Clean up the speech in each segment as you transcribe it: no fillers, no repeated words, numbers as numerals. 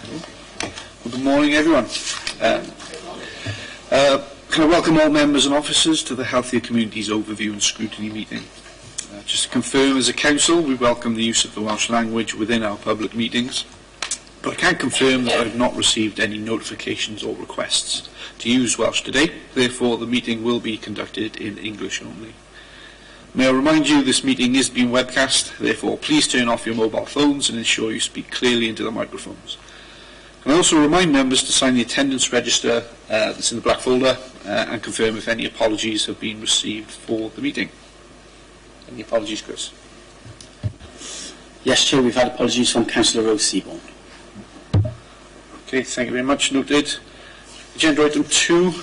Good morning, everyone. Can I welcome all members and officers to the Healthier Communities Overview and Scrutiny meeting. Just to confirm, as a council, we welcome the use of the Welsh language within our public meetings, but I can confirm that I have not received any notifications or requests to use Welsh today. Therefore, the meeting will be conducted in English only. May I remind you this meeting is being webcast, therefore please turn off your mobile phones and ensure you speak clearly into the microphones. Can I also remind members to sign the attendance register that's in the black folder and confirm if any apologies have been received for the meeting. Any apologies, Chris? Yes, Chair, we've had apologies from Councillor Rose Seaborn. Okay, thank you very much. Noted. Agenda item 2,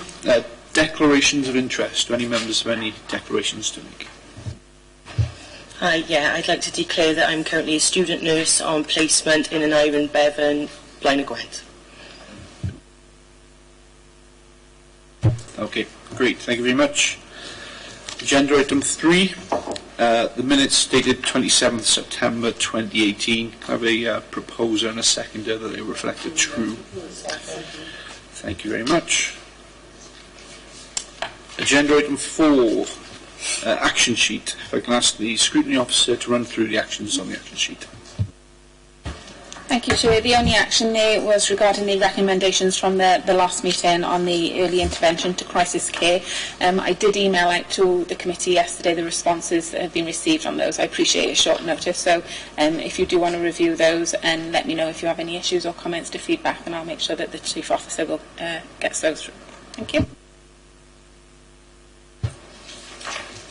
declarations of interest. Do any members have any declarations to make? Hi, I'd like to declare that I'm currently a student nurse on placement in an Iron Bevan, Blaen y Gwent. Okay, great. Thank you very much. Agenda item 3, the minutes dated 27th September 2018. I have a proposer and a seconder that they reflect a true. Thank you very much. Agenda item 4, action sheet. If I can ask the scrutiny officer to run through the actions on the action sheet. Thank you, Chair. The only action there was regarding the recommendations from the last meeting on the early intervention to crisis care. I did email out to the committee yesterday the responses that have been received on those. I appreciate a short notice, so if you do want to review those and let me know if you have any issues or comments to feedback, and I'll make sure that the Chief Officer will get those through. Thank you.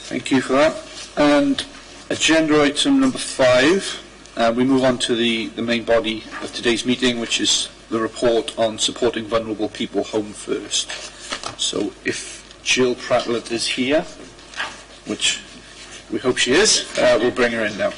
Thank you for that. And agenda item number 5. We move on to the main body of today's meeting, which is the report on supporting vulnerable people home first. So if Jill Prattlett is here, which we hope she is, we'll bring her in now.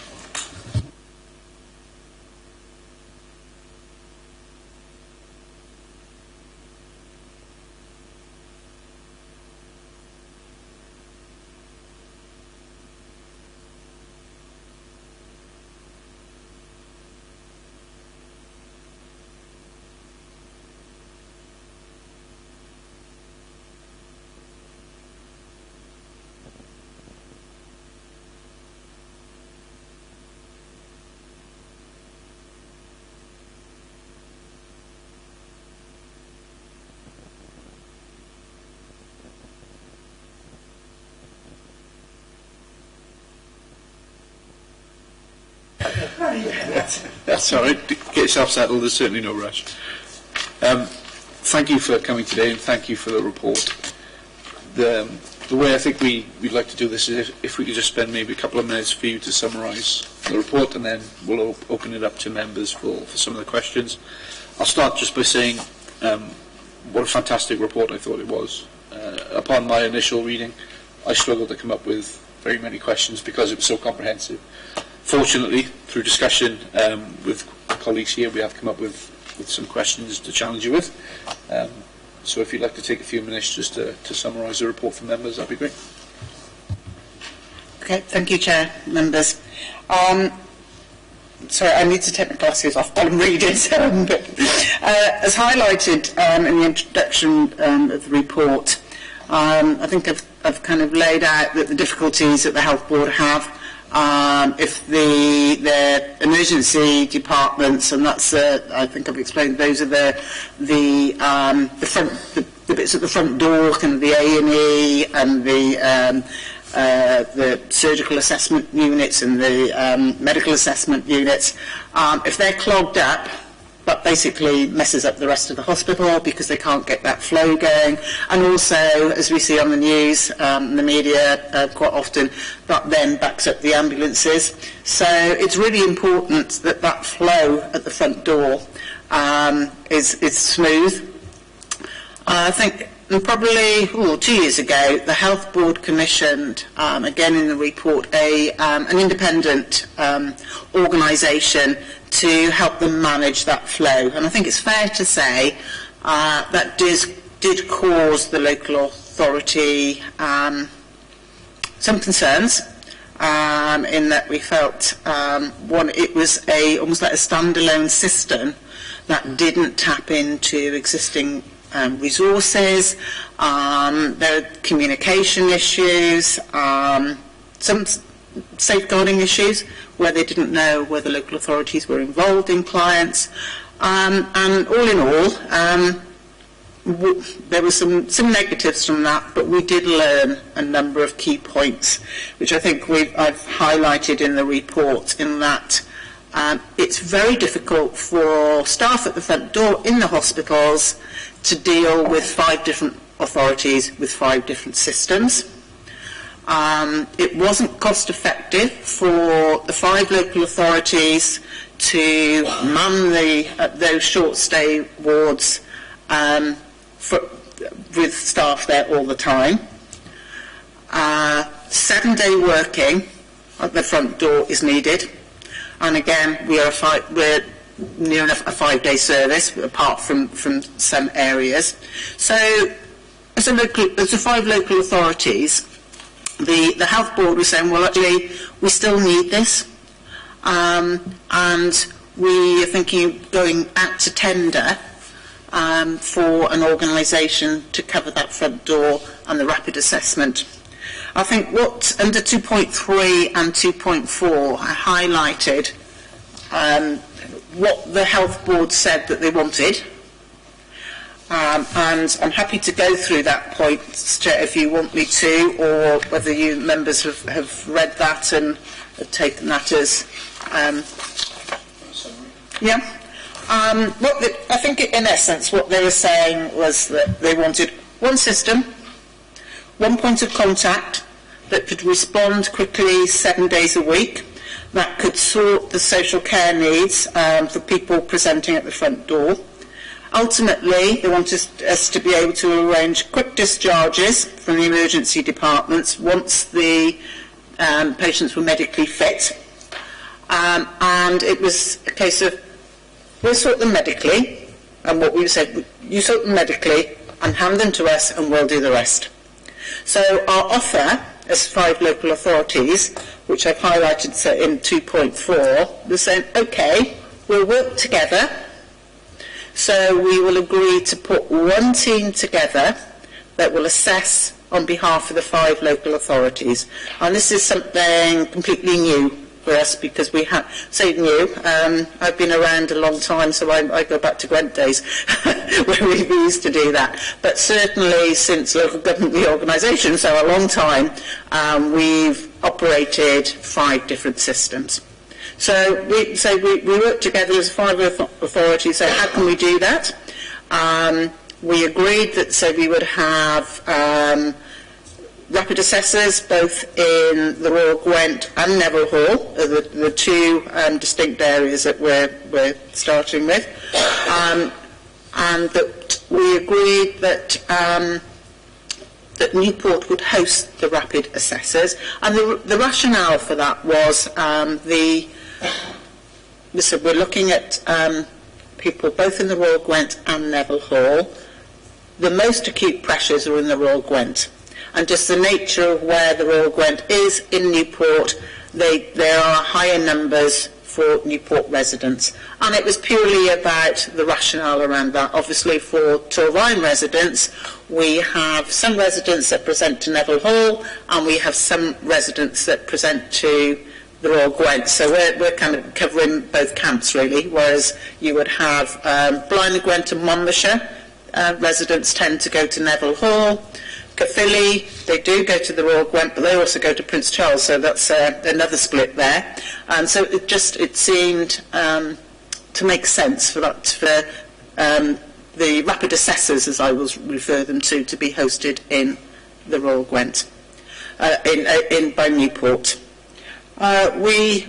That's all right. Get yourself settled. There's certainly no rush. Thank you for coming today, and thank you for the report. The way I think we'd like to do this is if we could just spend maybe a couple of minutes for you to summarise the report, and then we'll open it up to members for some of the questions. I'll start just by saying what a fantastic report I thought it was. Upon my initial reading, I struggled to come up with very many questions because it was so comprehensive. Fortunately, through discussion with colleagues here, we have come up with some questions to challenge you with. So if you'd like to take a few minutes just to summarise the report for members, that'd be great. Okay, thank you, Chair, members. Sorry, I need to take my glasses off while I'm reading. As highlighted in the introduction of the report, I think I've kind of laid out that the difficulties that the Health Board have if the emergency departments, and that's I think I've explained, those are the bits at the front door, kind of the A&E and the surgical assessment units and the medical assessment units. If they're clogged up, that basically messes up the rest of the hospital because they can't get that flow going. And also, as we see on the news, the media quite often, that then backs up the ambulances. So it's really important that that flow at the front door is smooth. I think probably 2 years ago, the Health Board commissioned, again in the report, an independent organisation to help them manage that flow. And I think it's fair to say that did cause the local authority some concerns in that we felt, one, it was almost like a standalone system that didn't tap into existing resources. There are communication issues, some safeguarding issues where they didn't know whether local authorities were involved in clients. And all in all, there were some negatives from that, but we did learn a number of key points, which I think I've highlighted in the report, in that it's very difficult for staff at the front door in the hospitals to deal with 5 different authorities with 5 different systems. It wasn't cost effective for the 5 local authorities to man those short stay wards with staff there all the time. 7-day working at the front door is needed, and again we're near enough a 5-day service apart from some areas. So as the 5 local authorities, the health board was saying, well, actually we still need this, and we are thinking of going out to tender for an organisation to cover that front door and the rapid assessment. I think what under 2.3 and 2.4 I highlighted what the health board said that they wanted, and I'm happy to go through that point if you want me to, or whether you members have read that and have taken that as I think in essence what they were saying was that they wanted one system, one point of contact that could respond quickly 7 days a week, that could sort the social care needs for people presenting at the front door. Ultimately, they wanted us to be able to arrange quick discharges from the emergency departments once the patients were medically fit. And it was a case of, we'll sort them medically, and what we said, you sort them medically and hand them to us and we'll do the rest. So our offer as 5 local authorities, which I've highlighted in 2.4, was saying, okay, we'll work together. So we will agree to put one team together that will assess on behalf of the 5 local authorities. And this is something completely new for us, because we have, say new, I've been around a long time, so I go back to Gwent days where we used to do that. But certainly since local government reorganisation, so a long time, we've operated 5 different systems. So we work together as 5 authorities, so how can we do that? We agreed that we would have rapid assessors both in the Royal Gwent and Neville Hall, the 2 distinct areas that we're starting with, and that we agreed that that Newport would host the rapid assessors, and the rationale for that was so we're looking at people both in the Royal Gwent and Neville Hall. The most acute pressures are in the Royal Gwent. And just the nature of where the Royal Gwent is in Newport, there are higher numbers for Newport residents. And it was purely about the rationale around that. Obviously for Torvine residents, we have some residents that present to Neville Hall, and we have some residents that present to the Royal Gwent. So we're kind of covering both camps really, whereas you would have Blaenau Gwent and Monmouthshire residents tend to go to Neville Hall. Caerphilly, they do go to the Royal Gwent, but they also go to Prince Charles, so that's another split there. And so it seemed to make sense for the rapid assessors, as I will refer them to be hosted in the Royal Gwent, by Newport. We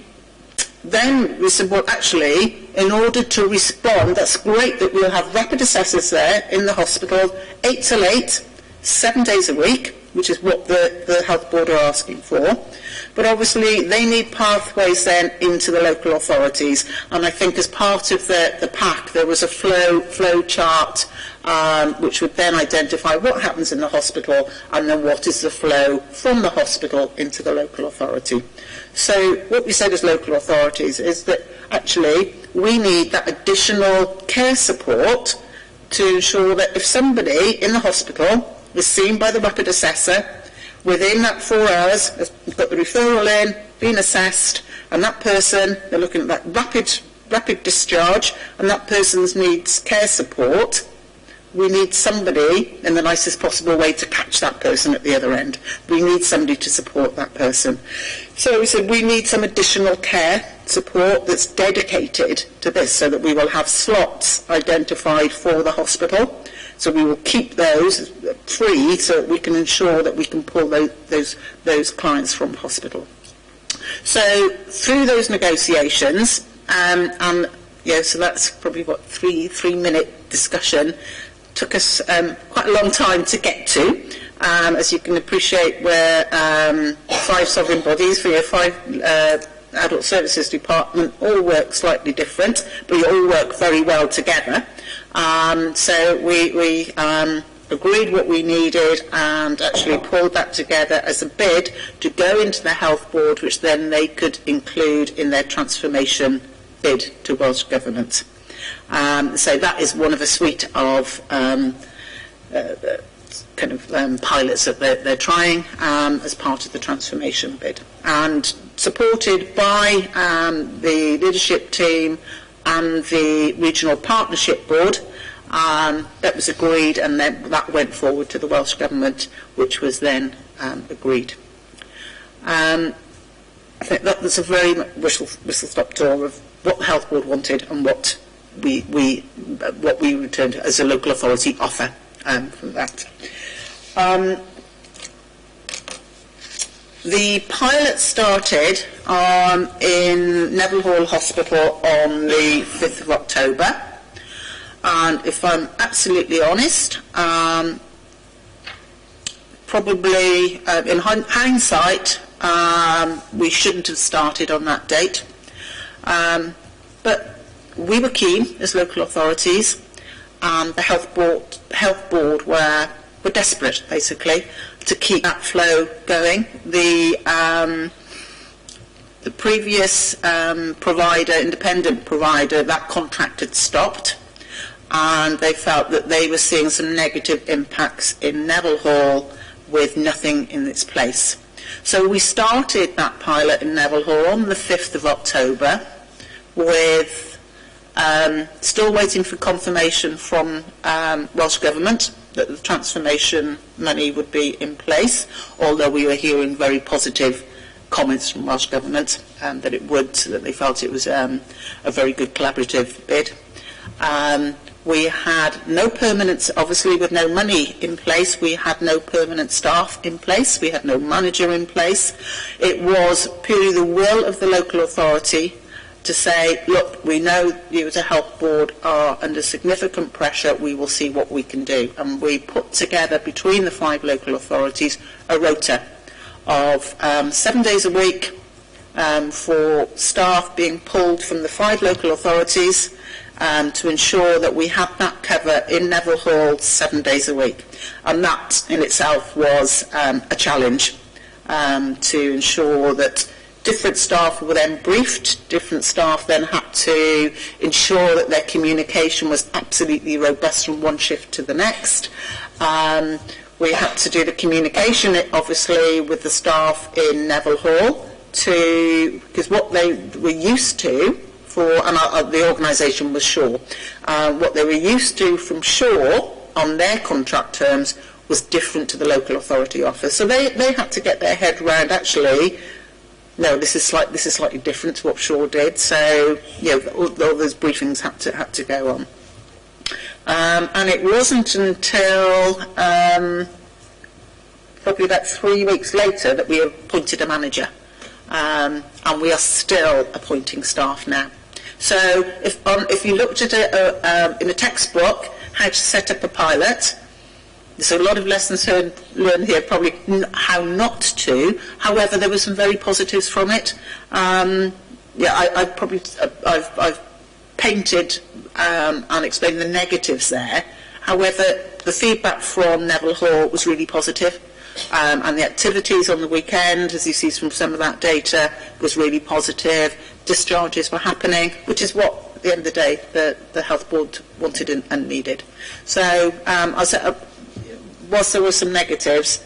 said, well, actually, in order to respond, that's great that we'll have rapid assessors there in the hospital, 8 till 8, 7 days a week, which is what the health board are asking for. But obviously they need pathways then into the local authorities, and I think as part of the pack there was a flow chart which would then identify what happens in the hospital and then what is the flow from the hospital into the local authority. So what we said as local authorities is that actually we need that additional care support to ensure that if somebody in the hospital is seen by the rapid assessor, within that 4 hours, has got the referral in, been assessed, and that person, they're looking at that rapid discharge, and that person needs care support, we need somebody in the nicest possible way to catch that person at the other end. We need somebody to support that person. So we said we need some additional care support that's dedicated to this, so that we will have slots identified for the hospital. So we will keep those free so that we can ensure that we can pull those clients from hospital. So through those negotiations, so that's probably what 3-minute discussion. Took us quite a long time to get to. As you can appreciate, we're 5 sovereign bodies, we have 5 adult services department, all work slightly different, but we all work very well together. So we agreed what we needed and actually pulled that together as a bid to go into the Health Board, which then they could include in their transformation bid to Welsh Government. So that is one of a suite of pilots that they're trying as part of the transformation bid, and supported by the leadership team and the regional partnership board. That was agreed, and then that went forward to the Welsh Government, which was then agreed. I think that was a very whistle-stop tour of what the Health Board wanted and what we returned as a local authority offer from that. The pilot started in Neville Hall Hospital on the 5th of October, and if I'm absolutely honest, probably in hindsight we shouldn't have started on that date, but we were keen as local authorities, and the Health Board were desperate, basically, to keep that flow going. The previous provider, independent provider, that contract had stopped, and they felt that they were seeing some negative impacts in Neville Hall with nothing in its place. So we started that pilot in Neville Hall on the 5th of October with still waiting for confirmation from Welsh Government that the transformation money would be in place, although we were hearing very positive comments from Welsh Government that it would, so that they felt it was a very good collaborative bid. We had no permanent, obviously with no money in place, we had no permanent staff in place, we had no manager in place. It was purely the will of the local authority to say, look, we know you as a Health Board are under significant pressure, we will see what we can do. And we put together, between the 5 local authorities, a rota of 7 days a week for staff being pulled from the 5 local authorities to ensure that we had that cover in Neville Hall 7 days a week. And that in itself was a challenge to ensure that different staff were then briefed, different staff then had to ensure that their communication was absolutely robust from one shift to the next. We had to do the communication, obviously, with the staff in Neville Hall, because what they were used to, and the organisation was Shaw, what they were used to from Shaw on their contract terms was different to the local authority office. So they had to get their head round, actually, no, this is slightly different to what Shaw did. So, all those briefings had to go on. And it wasn't until probably about 3 weeks later that we appointed a manager. And we are still appointing staff now. So if you looked at it in a textbook, how to set up a pilot, there's a lot of lessons learned here, probably how not to. However, there were some very positives from it. I've painted and explained the negatives there. However, the feedback from Neville Hall was really positive. And the activities on the weekend, as you see from some of that data, was really positive. Discharges were happening, which is what at the end of the day, the health board wanted and needed. So I said, whilst there were some negatives,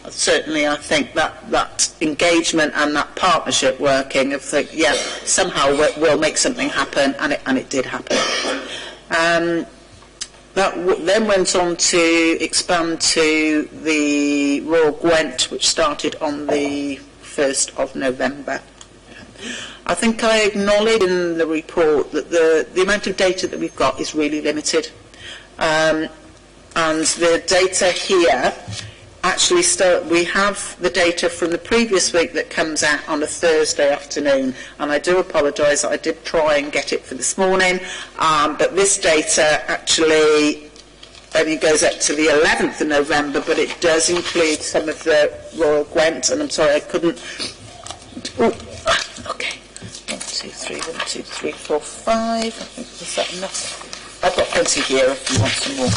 certainly I think that engagement and that partnership working of somehow we'll make something happen, and it did happen. That then went on to expand to the Royal Gwent, which started on the 1st of November. I think I acknowledged in the report that the amount of data that we've got is really limited. And the data here, actually we have the data from the previous week that comes out on a Thursday afternoon, and I do apologise that I did try and get it for this morning, but this data actually only goes up to the 11th of November, but it does include some of the Royal Gwent, and I'm sorry I couldn't... Okay, 1, 2, 3, 1, 2, 3, 4, 5, I think is that enough? I've got plenty here if you want some more.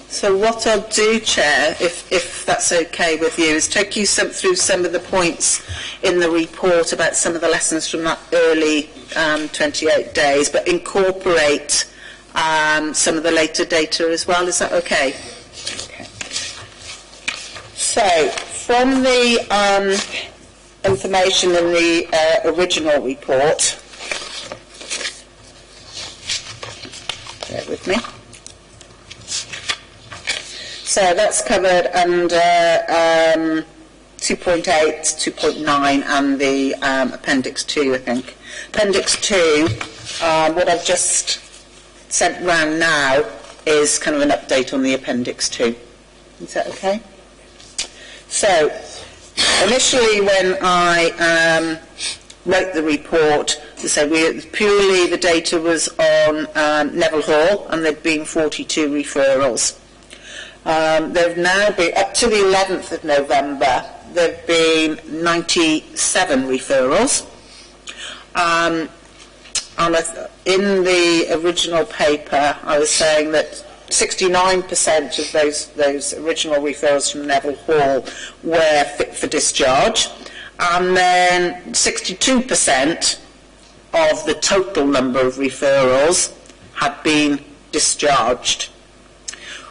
So what I'll do, Chair, if that's okay with you, is take you through some of the points in the report about some of the lessons from that early 28 days, but incorporate some of the later data as well. Is that okay? Okay. So, from the information in the original report, bear with me. So that's covered under 2.8, 2.9 and the Appendix 2, I think. Appendix 2, what I've just sent round now is kind of an update on the Appendix 2. Is that okay? So, initially when I wrote the report, to say purely the data was on Neville Hall, and there'd been 42 referrals. There've now been, up to the 11th of November, there have been 97 referrals. And in the original paper, I was saying that 69% of those original referrals from Neville Hall were fit for discharge, and then 62% of the total number of referrals had been discharged.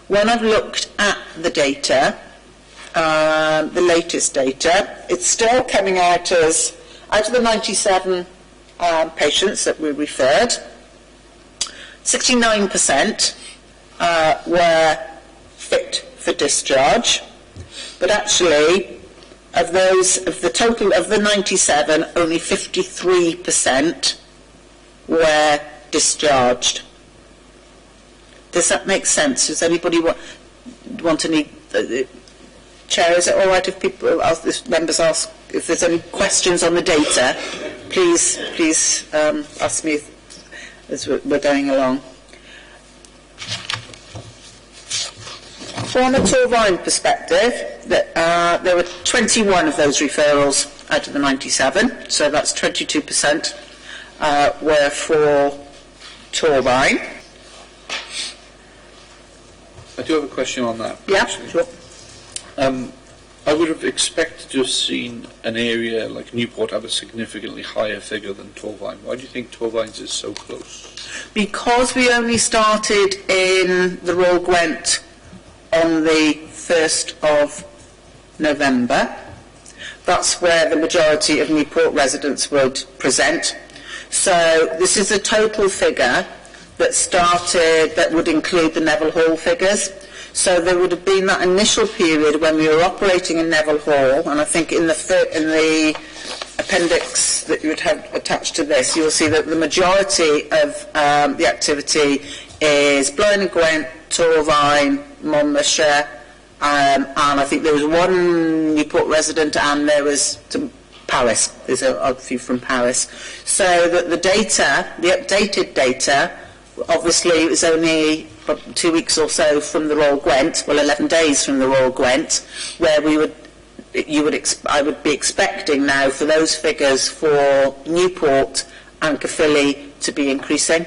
When I've looked at the data, the latest data, it's still coming out as, out of the 97 patients that we referred, 69% were fit for discharge, but actually, of the total of the 97, only 53% were discharged. Does that make sense? Does anybody want any... Chair, is it all right if people ask, if members ask if there's any questions on the data? Please ask me as we're going along. From a Torvine perspective, there were 21 of those referrals out of the 97, so that's 22% were for Torvine. I do have a question on that. Yeah, actually. sure. I would have expected to have seen an area like Newport have a significantly higher figure than Torvine. Why do you think Torvine's is so close? Because we only started in the Royal Gwent on the 1st of November, that's where the majority of Newport residents would present. So this is a total figure that would include the Neville Hall figures. So there would have been that initial period when we were operating in Neville Hall, and I think in the appendix that you would have attached to this, you'll see that the majority of the activity is Blaen and Gwent, Torvine, Monmouthshire, and I think there was one Newport resident, and there was Paris. There's a few from Paris. So that the data, the updated data, obviously it was only 2 weeks or so from the Royal Gwent, well 11 days from the Royal Gwent, where I would be expecting now for those figures for Newport and Caerphilly to be increasing.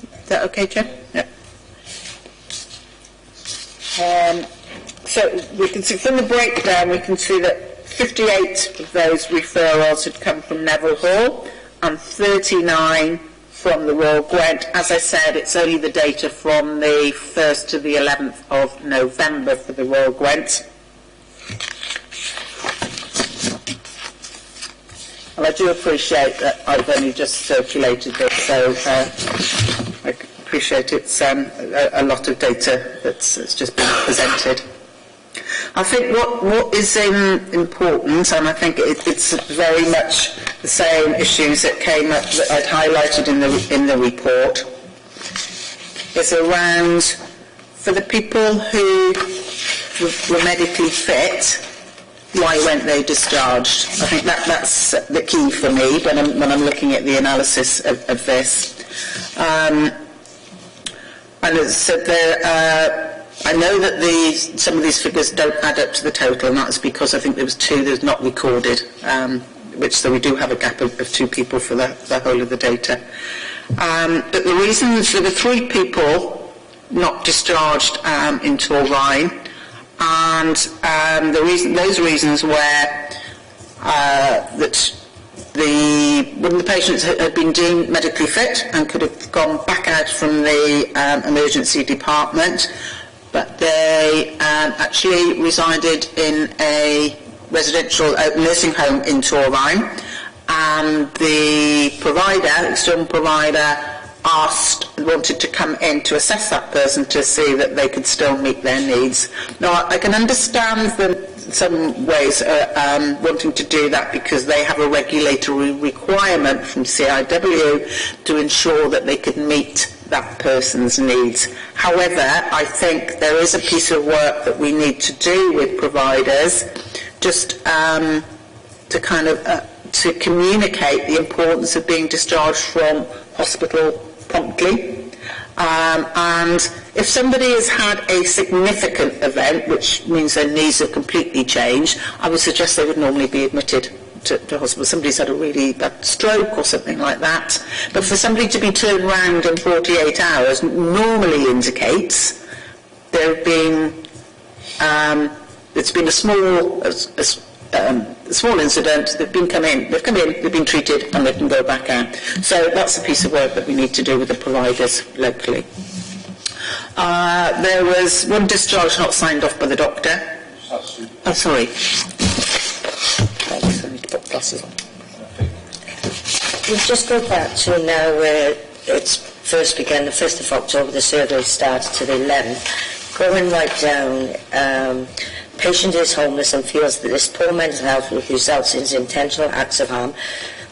Is that okay, Jim? Yeah. So we can see from the breakdown, we can see that 58 of those referrals had come from Neville Hall and 39 from the Royal Gwent. As I said, it's only the data from the 1st to the 11th of November for the Royal Gwent. And I do appreciate that I've only just circulated this, so I appreciate it's a lot of data that's just been presented. I think what is important, and I think it's very much the same issues that came up that I'd highlighted in the report, is around for the people who were medically fit, why weren't they discharged? I think that's the key for me when I'm looking at the analysis of this. And as I said, I know that some of these figures don't add up to the total, and that's because I think there was 2 that was not recorded, so we do have a gap of 2 people for the whole of the data. But the reasons, there were 3 people not discharged in Torrine, and those reasons were that one of the patients had been deemed medically fit and could have gone back out from the emergency department, but they actually resided in a residential nursing home in Torrine, and the external provider wanted to come in to assess that person to see that they could still meet their needs. Now, I can understand them in some ways wanting to do that because they have a regulatory requirement from CIW to ensure that they could meet that person's needs. However, I think there is a piece of work that we need to do with providers just to kind of to communicate the importance of being discharged from hospital promptly, and if somebody has had a significant event, which means their needs have completely changed, I would suggest they would normally be admitted to hospital. Somebody's had a really bad stroke or something like that, but for somebody to be turned around in 48 hours normally indicates there have been it's been a small incident, they've come in, they've been treated, and they can go back out. So that's a piece of work that we need to do with the providers locally. There was one discharge not signed off by the doctor. Oh, sorry. I need to put glasses on. We'll just go back to now where it's first began, the 1st of October, the survey started to the 11th. Going right down, patient is homeless and feels that this poor mental health results in intentional acts of harm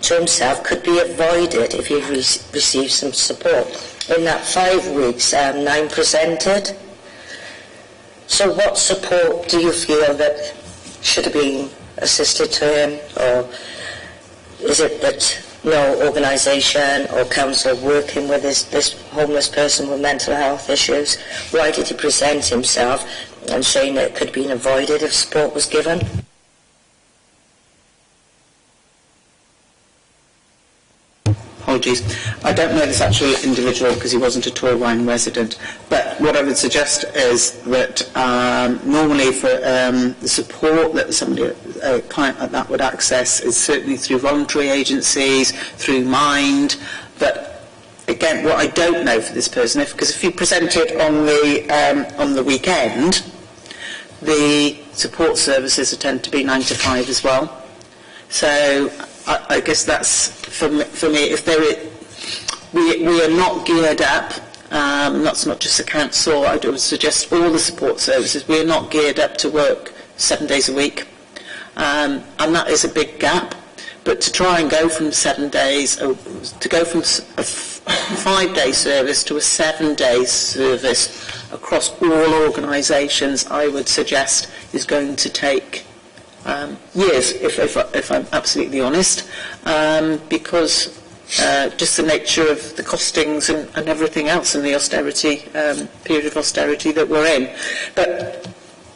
to himself could be avoided if he receives some support. In that 5 weeks, 9 presented. So what support do you feel that should have been assisted to him, or is it that no organisation or council working with this homeless person with mental health issues? Why did he present himself and saying that it could have been avoided if support was given? Apologies. I don't know this actual individual because he wasn't a Torrine resident, but what I would suggest is that normally for the support that a client like that would access is certainly through voluntary agencies, through Mind, but again, what I don't know for this person, because if you presented on the weekend, the support services tend to be 9 to 5 as well. So I guess that's for me. If we are not geared up, that's not just the council. I would suggest all the support services. We are not geared up to work 7 days a week, and that is a big gap. But to try and go from 7 days, to go from a 5-day service to a 7-day service across all organisations, I would suggest is going to take years, if I'm absolutely honest, because just the nature of the costings and everything else, and the austerity period of austerity that we're in. But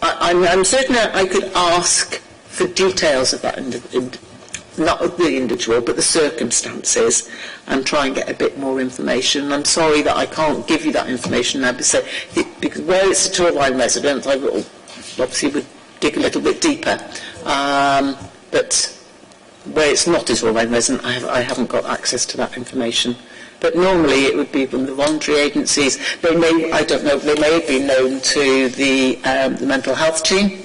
I'm certain I could ask for details of that, not of the individual, but the circumstances, and try and get a bit more information. I'm sorry that I can't give you that information now, because where it's a Torrine resident, I obviously would dig a little bit deeper but where it's not his or my resident, I haven't got access to that information. But normally it would be from the voluntary agencies. They may, I don't know, they may have been known to the mental health team,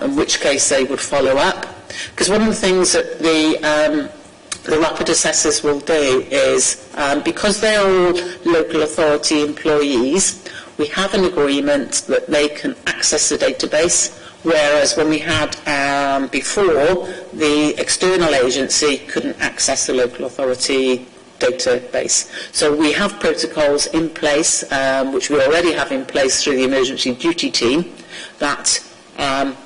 in which case they would follow up. Because one of the things that the rapid assessors will do is, because they're all local authority employees, we have an agreement that they can access the database, whereas when we had before, the external agency couldn't access the local authority database. So we have protocols in place, which we already have in place through the emergency duty team, that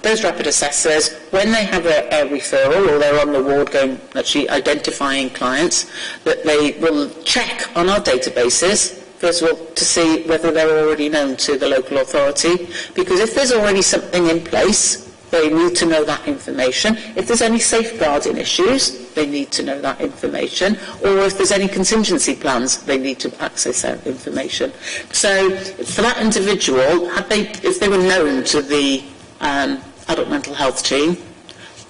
those rapid assessors, when they have a referral or they're on the ward going, actually identifying clients, that they will check on our databases, first of all, to see whether they're already known to the local authority, because if there's already something in place, they need to know that information. If there's any safeguarding issues, they need to know that information. Or if there's any contingency plans, they need to access that information. So for that individual, if they were known to the adult mental health team,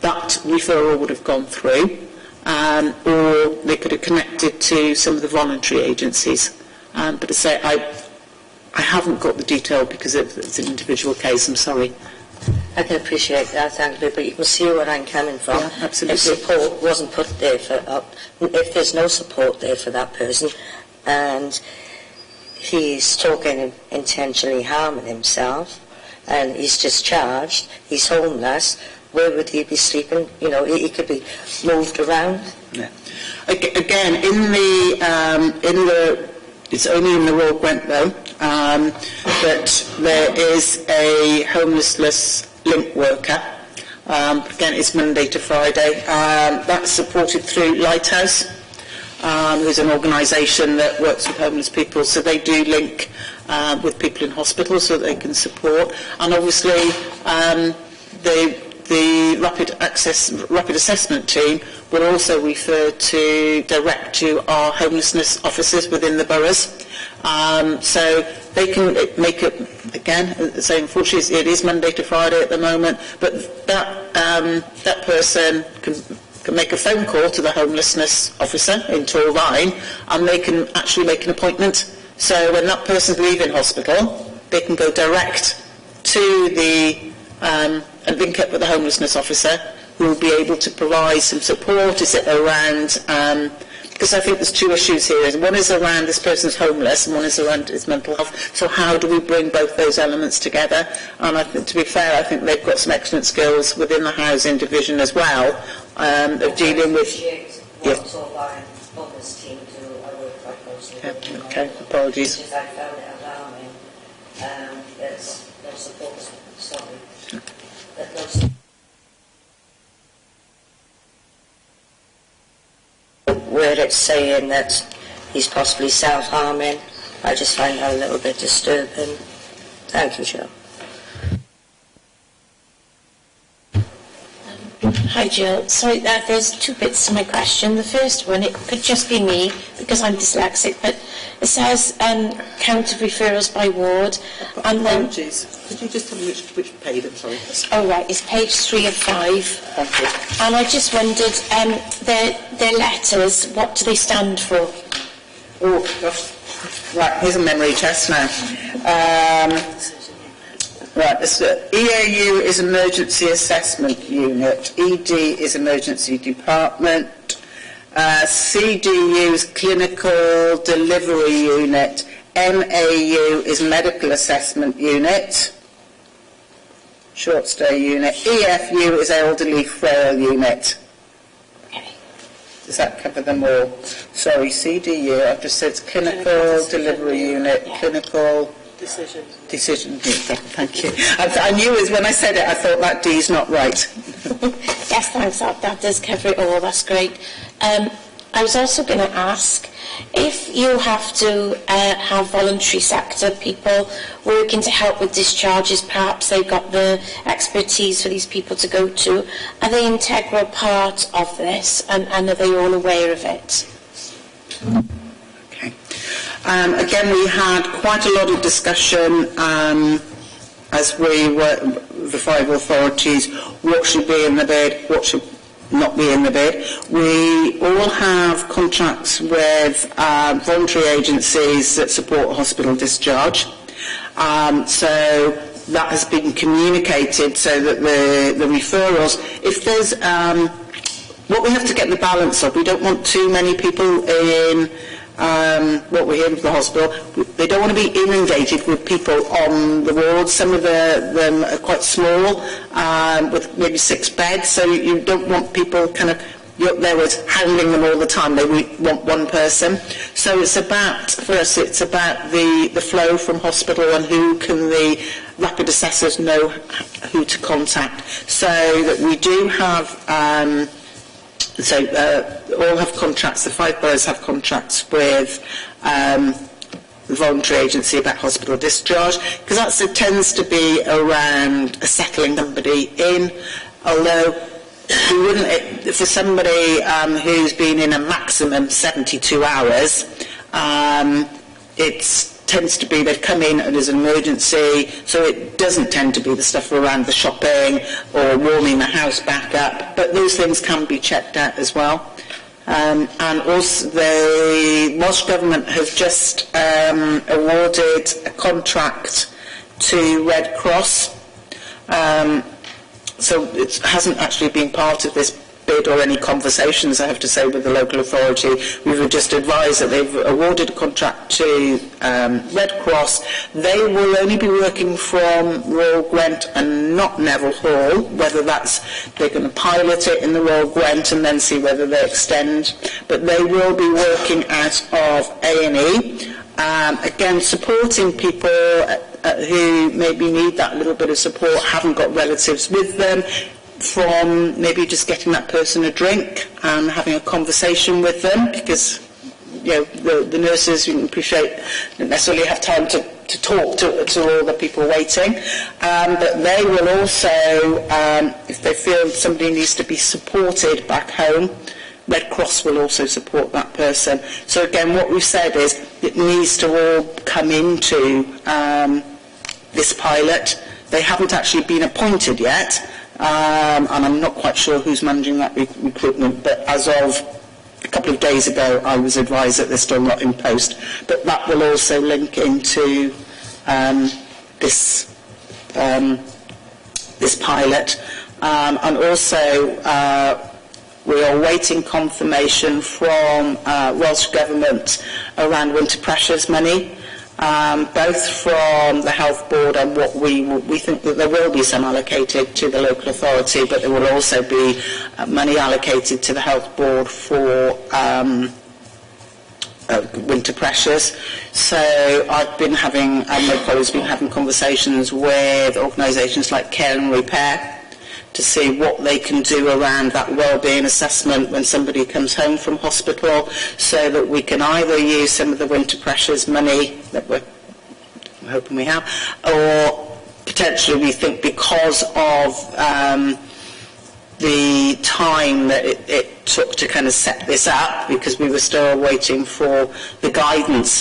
that referral would have gone through, or they could have connected to some of the voluntary agencies. But to say, I haven't got the detail because it's an individual case, I'm sorry. I can appreciate that, thank you, but you can see where I'm coming from. Yeah, absolutely. If support wasn't put there if there's no support there for that person, and he's talking intentionally harming himself, and he's discharged, he's homeless, where would he be sleeping? You know, he could be moved around. Yeah. Again, it's only in the Royal Gwent though, that there is a homelessness link worker. Again, it's Monday to Friday. That's supported through Lighthouse, who's an organisation that works with homeless people. So they do link with people in hospital so that they can support. And obviously, the rapid assessment team will also refer direct to our homelessness officers within the boroughs. So they can make it, again, so unfortunately it is Monday to Friday at the moment, but that person can make a phone call to the homelessness officer in Torrine, and they can actually make an appointment. So when that person's leaving hospital, they can go direct to the and link up with the homelessness officer, who will be able to provide some support. Is it around, because I think there's two issues here. One is around this person's homeless, and one is around his mental health. So how do we bring both those elements together? And I think, to be fair, I think they've got some excellent skills within the housing division as well, of dealing with... Yeah, okay, apologies. Because I found it alarming. There's no support, sorry. Where it's saying that he's possibly self-harming, I just find that a little bit disturbing. Thank you, Joe. Hi Jill, sorry, there's two bits to my question. The first one, it could just be me because I'm dyslexic, but it says count of referrals by ward, and then... Apologies. Could you just tell me which page, I'm sorry? Oh right, it's page 3 of 5. Thank you. And I just wondered, their letters, what do they stand for? Oh, gosh. Right, here's a memory test now. Right, EAU is Emergency Assessment Unit, ED is Emergency Department, CDU is Clinical Delivery Unit, MAU is Medical Assessment Unit, Short Stay Unit, EFU is Elderly Frail Unit. Okay. Does that cover them all? Sorry, CDU, I've just said it's Clinical Delivery Unit, yeah. Clinical... Decision. Thank you. I knew it when I said it. I thought that D's not right. Yes, thanks. That does cover it all. That's great. I was also going to ask if you have to have voluntary sector people working to help with discharges. Perhaps they've got the expertise for these people to go to. Are they an integral part of this, and are they all aware of it? Okay. Again, we had quite a lot of discussion as we were the 5 authorities, what should be in the bid, what should not be in the bid. We all have contracts with voluntary agencies that support hospital discharge. So that has been communicated so that the referrals, if there's, what we have to get the balance of, we don't want too many people in what we're hearing from the hospital. They don't want to be inundated with people on the wards. Some of them are quite small, with maybe 6 beds, so you don't want people kind of, you're up there with handling them all the time. They want one person. So it's about, for us, it's about the flow from hospital and who can the rapid assessors know who to contact. So that we do have, all have contracts, the 5 boroughs have contracts with the voluntary agency about hospital discharge, because that tends to be around settling somebody in, although we wouldn't, for somebody who's been in a maximum 72 hours, it tends to be they've come in and there's an emergency, so it doesn't tend to be the stuff around the shopping or warming the house back up, but those things can be checked out as well. And also the Welsh Government has just awarded a contract to Red Cross. So it hasn't actually been part of this bid or any conversations, I have to say, with the local authority. We've just advised that they've awarded a contract to Red Cross. They will only be working from Royal Gwent and not Neville Hall, whether that's, they're going to pilot it in the Royal Gwent and then see whether they extend. But they will be working out of A&E, again supporting people who maybe need that little bit of support, haven't got relatives with them, from maybe just getting that person a drink and having a conversation with them, because the nurses, you can appreciate, don't necessarily have time to talk to all the people waiting, but they will also, if they feel somebody needs to be supported back home, Red Cross will also support that person. So again, what we've said is it needs to all come into this pilot. They haven't actually been appointed yet, and I'm not quite sure who's managing that recruitment, but as of a couple of days ago I was advised that they're still not in post. But that will also link into this pilot, and also we are waiting confirmation from Welsh Government around winter pressures money, both from the Health Board and what we think that there will be some allocated to the local authority, but there will also be money allocated to the Health Board for winter pressures. So I've been having, and my colleagues have been having conversations with organisations like Care and Repair to see what they can do around that wellbeing assessment when somebody comes home from hospital, so that we can either use some of the winter pressures money that we're hoping we have, or potentially we think because of the time that it took to kind of set this up, because we were still waiting for the guidance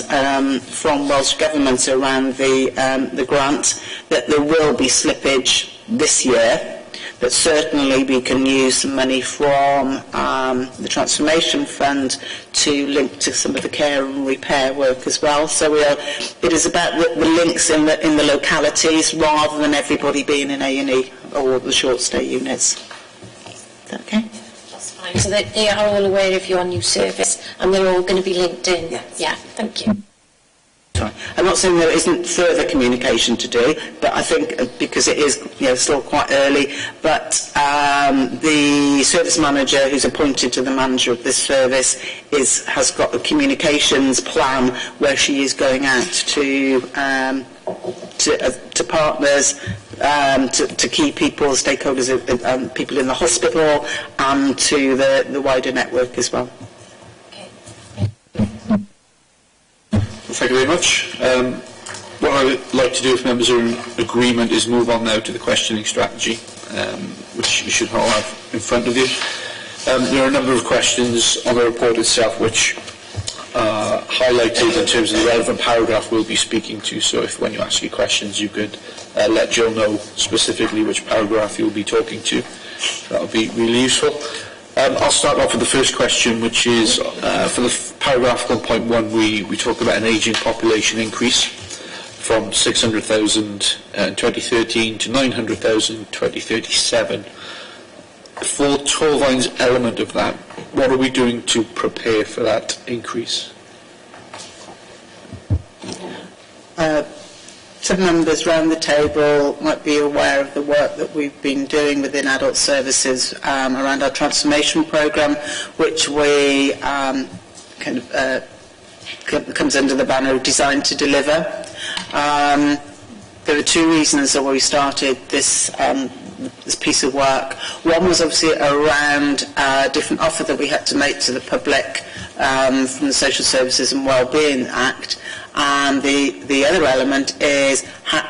from Welsh Government around the grant, that there will be slippage this year. But certainly we can use some money from the Transformation Fund to link to some of the care and repair work as well. So it is about the links in the localities rather than everybody being in A&E or the short stay units. Is that okay? That's fine. So they are all aware of your new service and they're all going to be linked in? Yes. Yeah, thank you. Sorry. I'm not saying there isn't further communication to do, but I think because it is still quite early, but the service manager who's appointed to the manager of this service has got a communications plan where she is going out to partners, to key people, stakeholders, people in the hospital, and to the wider network as well. Thank you very much. What I would like to do, if members are in agreement, is move on now to the questioning strategy, which you should all have in front of you. There are a number of questions on the report itself which highlighted in terms of the relevant paragraph we'll be speaking to, so if when you ask your questions you could let Jill know specifically which paragraph you'll be talking to. That would be really useful. I'll start off with the first question, which is for the paragraph on point 1 we talk about an ageing population increase from 600,000 in 2013 to 900,000 in 2037. For Torvine's element of that, what are we doing to prepare for that increase? Some members round the table might be aware of the work that we've been doing within adult services around our transformation programme, which we comes under the banner of Design to Deliver. There were two reasons that we started this piece of work. One was obviously around a different offer that we had to make to the public from the Social Services and Wellbeing Act. And the other element is how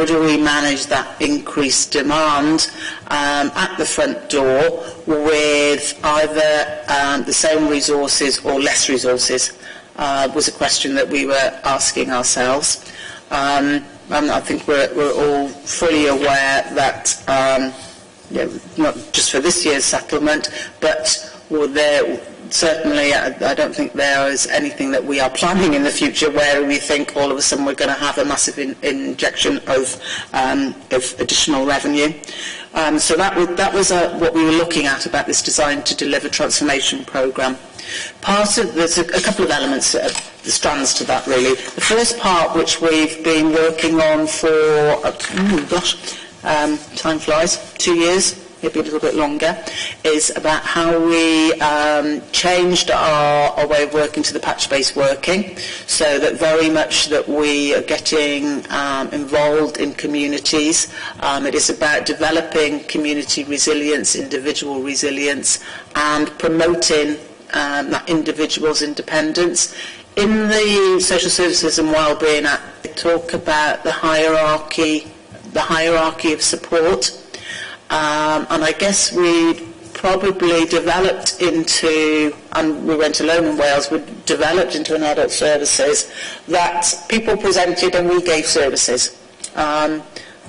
do we manage that increased demand at the front door with either the same resources or less resources, was a question that we were asking ourselves. And I think we're all fully aware that, not just for this year's settlement, but certainly I don't think there is anything that we are planning in the future where we think all of a sudden we're going to have a massive injection of additional revenue. So that was what we were looking at about this Design to Deliver transformation programme. There's a couple of elements, strands to that really. The first part, which we've been working on for, time flies, 2 years, maybe a little bit longer, is about how we changed our way of working to the patch-based working, so that very much that we are getting involved in communities. It is about developing community resilience, individual resilience, and promoting that individual's independence. In the Social Services and Wellbeing Act, they talk about the hierarchy of support. And I guess we probably developed into, and we went alone in Wales, we developed into an adult services that people presented and we gave services.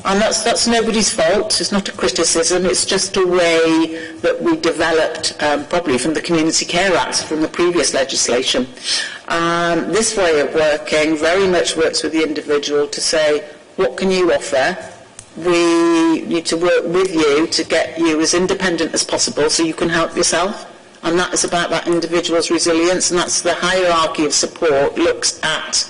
And that's nobody's fault, it's not a criticism, it's just a way that we developed, probably from the Community Care Act, from the previous legislation. This way of working very much works with the individual to say, what can you offer? We need to work with you to get you as independent as possible so you can help yourself. And that is about that individual's resilience, and that's the hierarchy of support looks at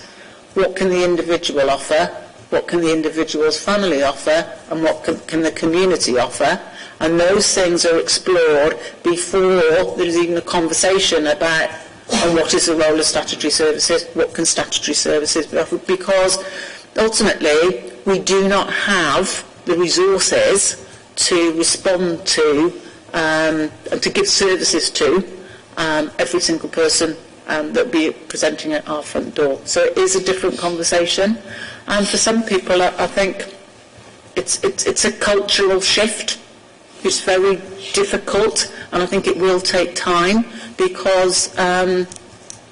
what can the individual offer, what can the individual's family offer, and what can the community offer. And those things are explored before there's even a conversation about what is the role of statutory services, what can statutory services be offered, because ultimately we do not have the resources to respond to and to give services to every single person that will be presenting at our front door. So it is a different conversation, and for some people I think it's a cultural shift. It's very difficult, and I think it will take time, because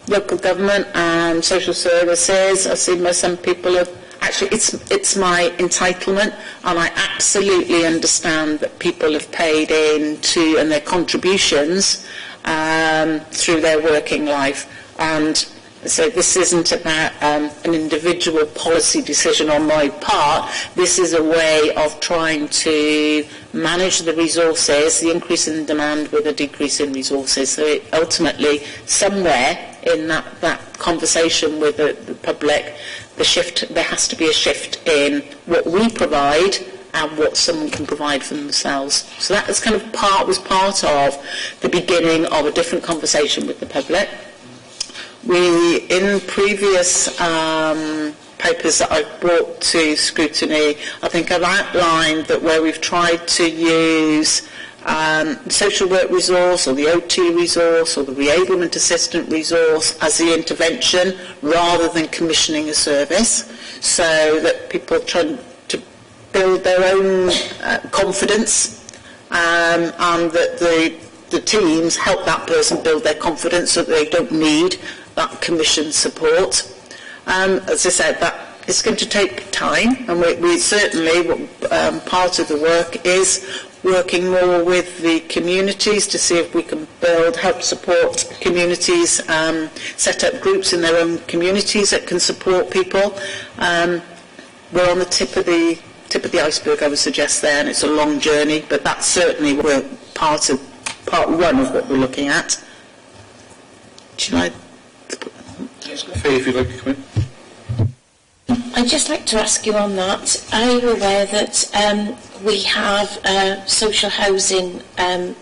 local government and social services, I see some people have actually, it's my entitlement, and I absolutely understand that people have paid in to, and their contributions through their working life. And so this isn't about an individual policy decision on my part. This is a way of trying to manage the resources, the increase in demand with a decrease in resources. So ultimately, somewhere in that conversation with the public, there has to be a shift in what we provide and what someone can provide for themselves. So that was part of the beginning of a different conversation with the public. We, in previous papers that I've brought to scrutiny, I think I've outlined that where we've tried to use social work resource or the OT resource or the reablement assistant resource as the intervention rather than commissioning a service, so that people try to build their own confidence, and that the teams help that person build their confidence so that they don't need that commission support. As I said, that it's going to take time, and we certainly, part of the work is working more with the communities to see if we can help support communities, set up groups in their own communities that can support people. We're on the tip of the iceberg, I would suggest there, and it's a long journey, but that's certainly part one of what we're looking at. Should I? Faye, if you'd like to come in. I'd just like to ask you on that. Are you aware that we have social housing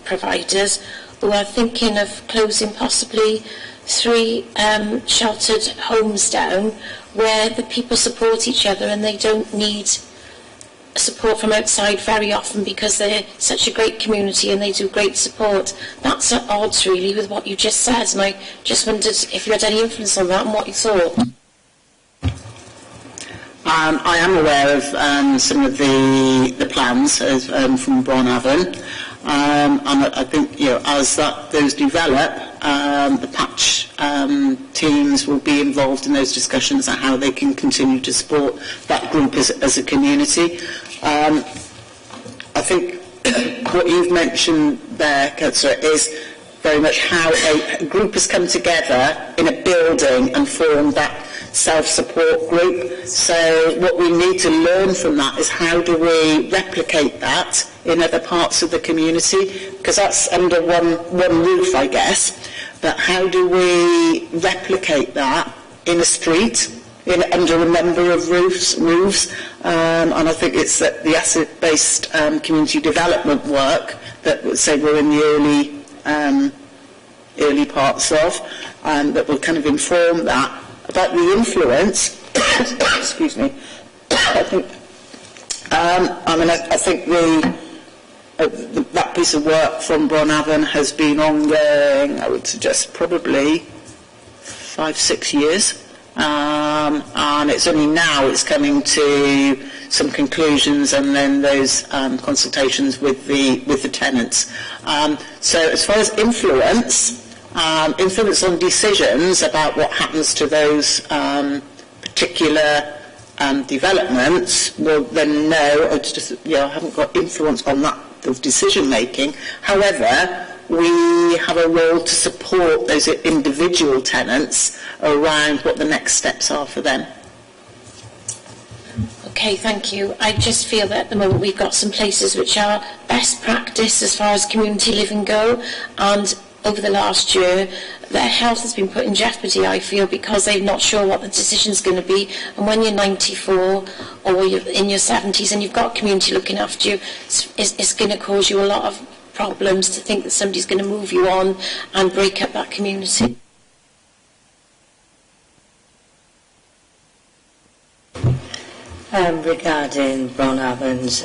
providers who are thinking of closing possibly 3 sheltered homes down where the people support each other and they don't need support from outside very often because they're such a great community and they do great support? That's at odds really with what you just said, and I just wondered if you had any influence on that and what you thought. I am aware of some of the plans from Bronavon, and I think as those develop, the patch teams will be involved in those discussions on how they can continue to support that group as a community. I think what you've mentioned there, Councillor, is very much how a group has come together in a building and formed that self-support group. So what we need to learn from that is how do we replicate that in other parts of the community, because that's under one roof, I guess, but how do we replicate that in a street, under a number of roofs, and I think it's that the asset-based community development work that, say, we're in the early parts of, that will kind of inform that. About the influence, excuse me, I think, I think that piece of work from Bronavon has been ongoing, I would suggest probably 5-6 years, and it's only now it's coming to some conclusions and then those consultations with the tenants. So as far as influence on decisions about what happens to those particular developments, well then no, I haven't got influence on that of decision making. However, we have a role to support those individual tenants around what the next steps are for them. Okay, thank you. I just feel that at the moment we've got some places which are best practice as far as community living go, and over the last year, their health has been put in jeopardy, I feel, because they're not sure what the decision's going to be. And when you're 94 or you're in your 70s and you've got a community looking after you, it's going to cause you a lot of problems to think that somebody's going to move you on and break up that community. Regarding Bronavon's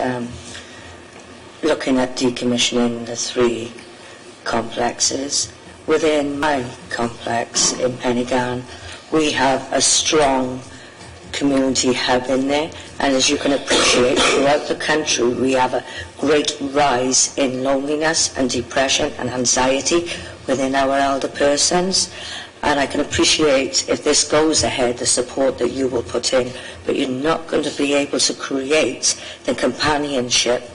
looking at decommissioning the 3 complexes, within my complex in Pennygarn we have a strong community hub in there, and as you can appreciate, throughout the country we have a great rise in loneliness and depression and anxiety within our elder persons. And I can appreciate, if this goes ahead, the support that you will put in, but you're not going to be able to create the companionship,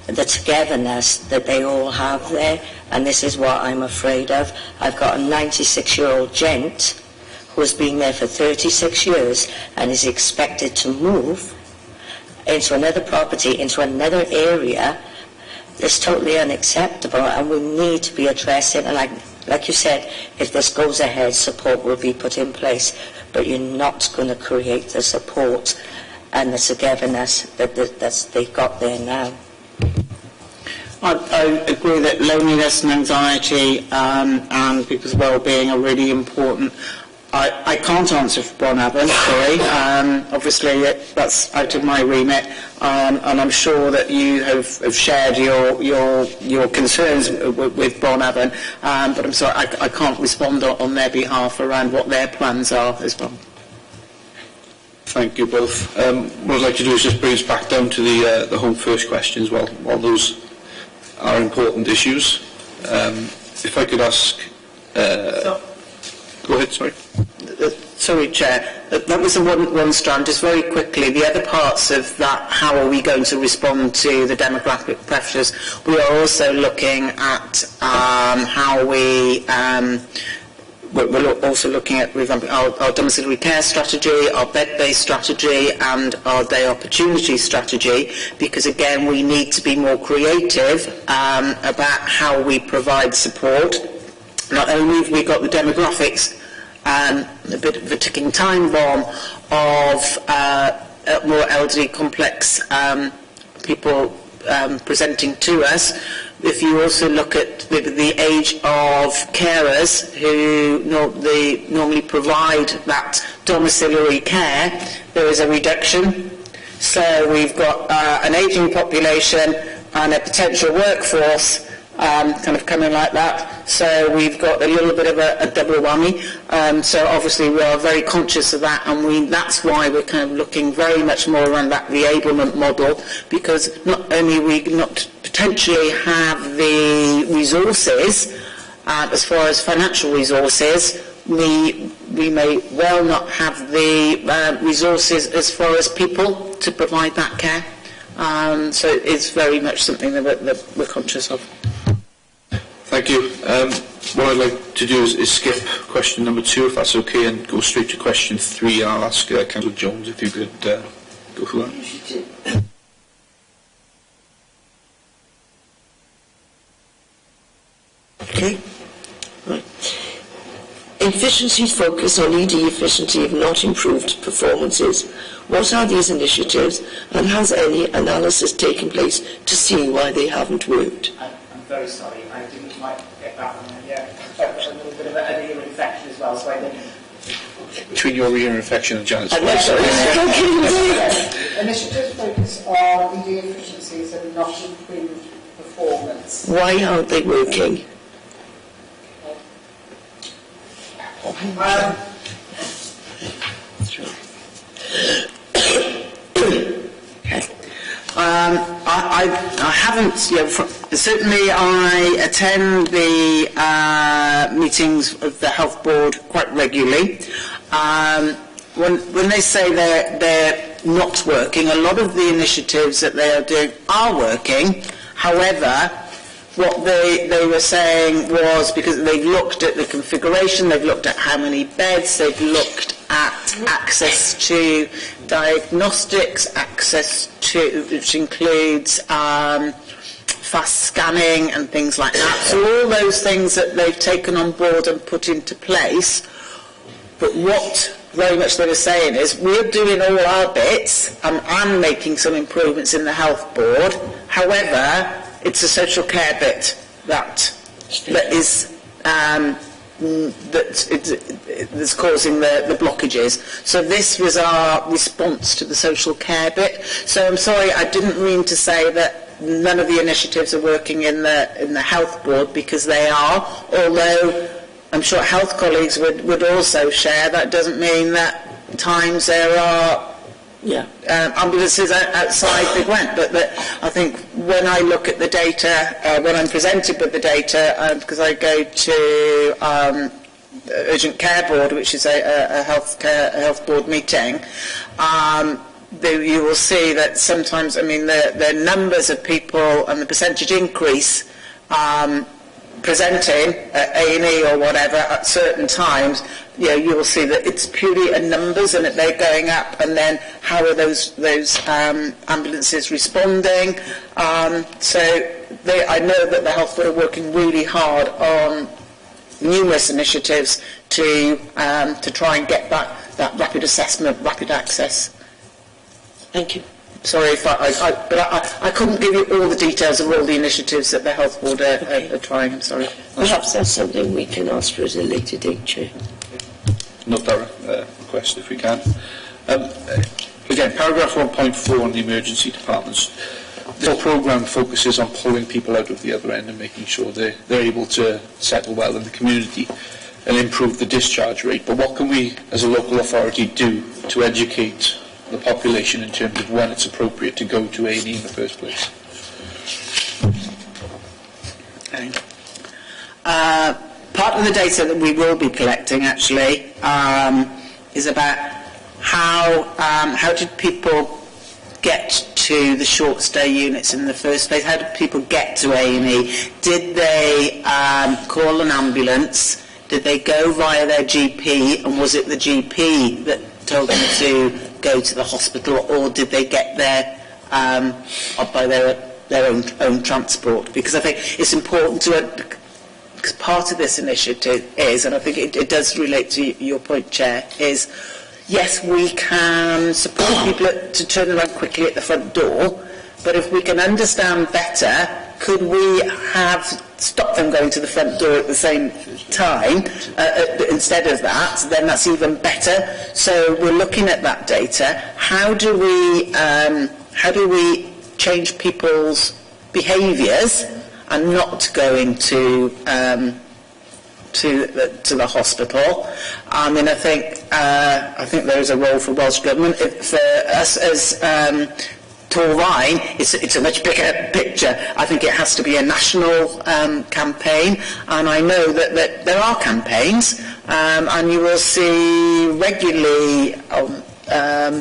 the togetherness that they all have there, and this is what I'm afraid of. I've got a 96-year-old gent who has been there for 36 years and is expected to move into another property, into another area. It's totally unacceptable, and we need to be addressing, and like you said, if this goes ahead, support will be put in place, but you're not going to create the support and the togetherness that they've got there now. I agree that loneliness and anxiety and people's well-being are really important. I can't answer for Bronavon, sorry. Obviously, that's out of my remit, and I'm sure that you have shared your concerns with Bronavon, but I'm sorry, I can't respond on their behalf around what their plans are as well. Thank you both. What I'd like to do is just bring us back down to the Home First questions. While those are important issues, if I could ask... Go ahead, sorry. Sorry, Chair. That was the one strand. Just very quickly, the other parts of that, how are we going to respond to the demographic pressures? We are also looking at how we're also looking at revamping our domiciliary care strategy, our bed-based strategy, and our day opportunity strategy, because again, we need to be more creative about how we provide support. Not only have we got the demographics, a bit of a ticking time bomb of more elderly, complex people presenting to us. If you also look at the age of carers who normally provide that domiciliary care, there is a reduction. So we've got an ageing population and a potential workforce kind of coming like that. So we've got a little bit of a double whammy. So obviously we are very conscious of that, and that's why we're kind of looking very much more around that reablement model, because not only we not potentially have the resources, as far as financial resources, we may well not have the resources as far as people to provide that care. So it's very much something that we're conscious of. Thank you. What I'd like to do is skip question number 2, if that's okay, and go straight to question 3. I'll ask Councillor Jones if you could go for that. Okay. Right. Efficiencies focus on ED efficiency have not improved performances. What are these initiatives, and has any analysis taken place to see why they haven't worked? I'm very sorry, I didn't quite get that one yet. I've got a little bit of an ear infection as well, so I didn't. Between your ear infection and Janet's Initiatives focus on ED efficiencies and not improved performance. Why aren't they working? I haven't, certainly I attend the meetings of the Health Board quite regularly. When they say they're not working, a lot of the initiatives that they are doing are working. However, what they were saying was, because they've looked at the configuration, they've looked at how many beds, they've looked at access to diagnostics, which includes fast scanning and things like that. So all those things that they've taken on board and put into place. But what very much they were saying is, we're doing all our bits, and I'm making some improvements in the Health Board. However, it's a social care bit that's causing the blockages. So this was our response to the social care bit. So I'm sorry, I didn't mean to say that none of the initiatives are working in the Health Board, because they are, although I'm sure health colleagues would also share. That doesn't mean that at times there are ambulances outside the Gwent, but I think when I look at the data, when I'm presented with the data, because I go to Urgent Care Board, which is a health board meeting, you will see that sometimes, the numbers of people and the percentage increase presenting at A&E or whatever at certain times, you will see that it's purely a numbers and that they're going up, and then how are those ambulances responding? So I know that the Health Board are working really hard on numerous initiatives to try and get that rapid assessment, rapid access. Thank you. Sorry, but I couldn't give you all the details of all the initiatives that the Health Board are trying. I'm sorry. Perhaps that's something we can ask for at a later date, Chair. Note that request if we can. Again, paragraph 1.4 on the emergency departments. This whole programme focuses on pulling people out of the other end and making sure they're able to settle well in the community and improve the discharge rate. But what can we, as a local authority, do to educate the population in terms of when it's appropriate to go to A&E in the first place? Part of the data that we will be collecting actually is about how did people get to the short stay units in the first place? How did people get to A&E? Did they call an ambulance? Did they go via their GP, and was it the GP that told them to go to the hospital, or did they get there by their own transport? Because I think it's important to, because part of this initiative is, and I think it does relate to your point, Chair, is yes, we can support people to turn around quickly at the front door, but if we can understand better, could we have stopped them going to the front door at the same time instead of that? Then that's even better. So we're looking at that data. How do we change people's behaviours and not going to the hospital? I mean, I think there is a role for Welsh Government. For us as Torfaen, it's a much bigger picture. I think it has to be a national campaign, and I know that there are campaigns, and you will see regularly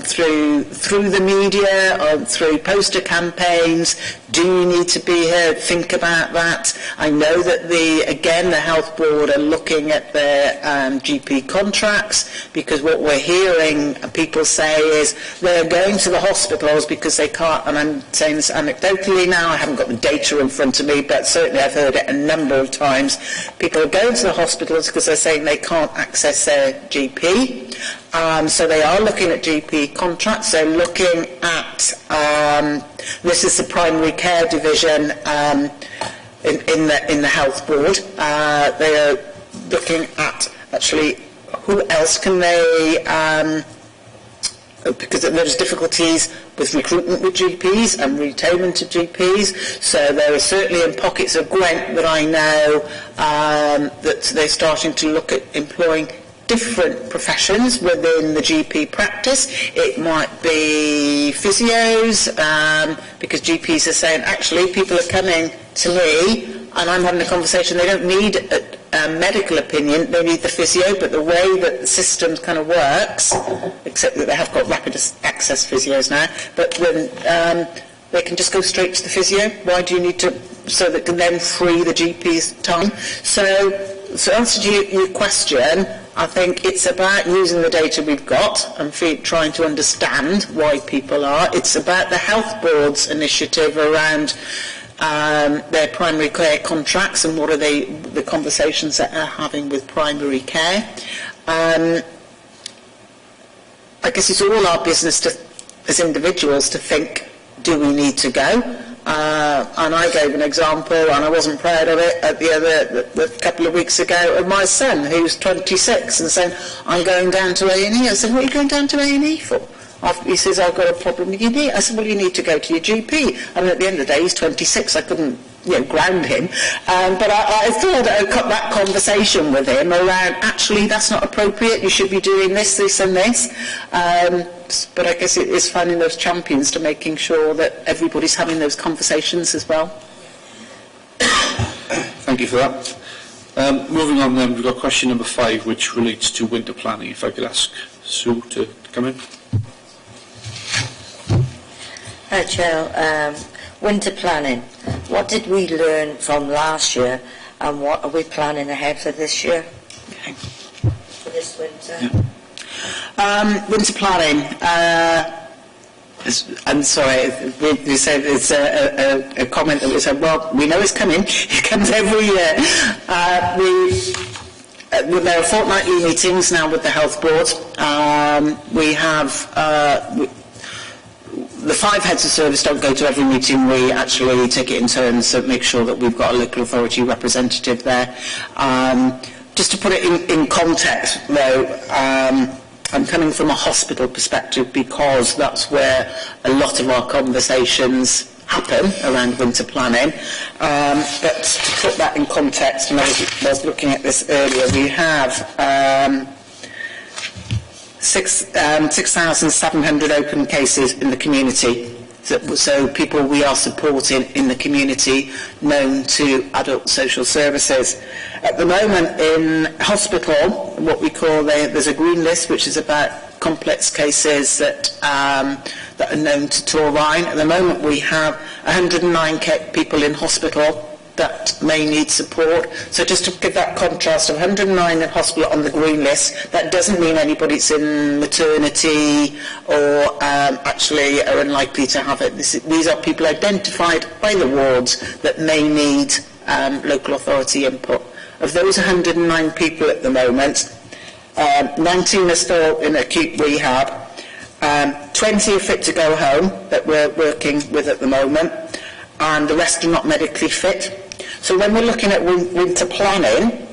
through the media, through poster campaigns. Do you need to be here? Think about that. I know that the Health Board are looking at their GP contracts, because what we're hearing people say is they're going to the hospitals because they can't, and I'm saying this anecdotally now, I haven't got the data in front of me, but certainly I've heard it a number of times. People are going to the hospitals because they're saying they can't access their GP. So they are looking at GP contracts. They're looking at this is the primary care division in the Health Board. They are looking at actually who else can they, because there's difficulties with recruitment with GPs and retainment of GPs. So there are certainly in pockets of Gwent that I know that they're starting to look at employing different professions within the GP practice. It might be physios, because GPs are saying, actually, people are coming to me and I'm having a conversation. They don't need a medical opinion, they need the physio, but the way that the system kind of works, except that they have got rapid access physios now, but when they can just go straight to the physio. Why do you need to, so that can then free the GP's time? So answer to your question, I think it's about using the data we've got and trying to understand why people are. It's about the Health Board's initiative around their primary care contracts and what are the conversations that they're having with primary care. I guess it's all our business as individuals to think, do we need to go? And I gave an example, and I wasn't proud of it, at a couple of weeks ago, of my son, who's 26, and saying, I'm going down to A&E. I said, what are you going down to A&E for? He says, I've got a problem with your knee. I said, well, you need to go to your GP. And at the end of the day, he's 26. I couldn't, ground him. But I thought I'd cut that conversation with him around, actually, that's not appropriate. You should be doing this, this, and this. But I guess it is finding those champions to making sure that everybody's having those conversations as well. Thank you for that. Moving on then, we've got question number 5, which relates to winter planning. If I could ask Sue to come in. Hi, Chair. Winter planning. What did we learn from last year, and what are we planning ahead for this year? Okay. For this winter? Yeah. Winter planning. I'm sorry, we said it's a comment that we said, well, we know it's coming. It comes every year. There are fortnightly meetings now with the Health Board. We have... the 5 heads of service don't go to every meeting. We actually take it in turns to make sure that we've got a local authority representative there. Just to put it in context, though, I'm coming from a hospital perspective because that's where a lot of our conversations happen around winter planning. But to put that in context, and I was looking at this earlier, we have 6,700 open cases in the community so people we are supporting in the community known to adult social services. At the moment in hospital, what we call there's a green list which is about complex cases that are known to taurine. At the moment we have 109 people in hospital that may need support. So just to give that contrast of 109 in hospital on the green list, that doesn't mean anybody's in maternity or actually are unlikely to have it. These are people identified by the wards that may need local authority input. Of those 109 people at the moment, 19 are still in acute rehab, 20 are fit to go home that we're working with at the moment, and the rest are not medically fit. So when we're looking at winter planning,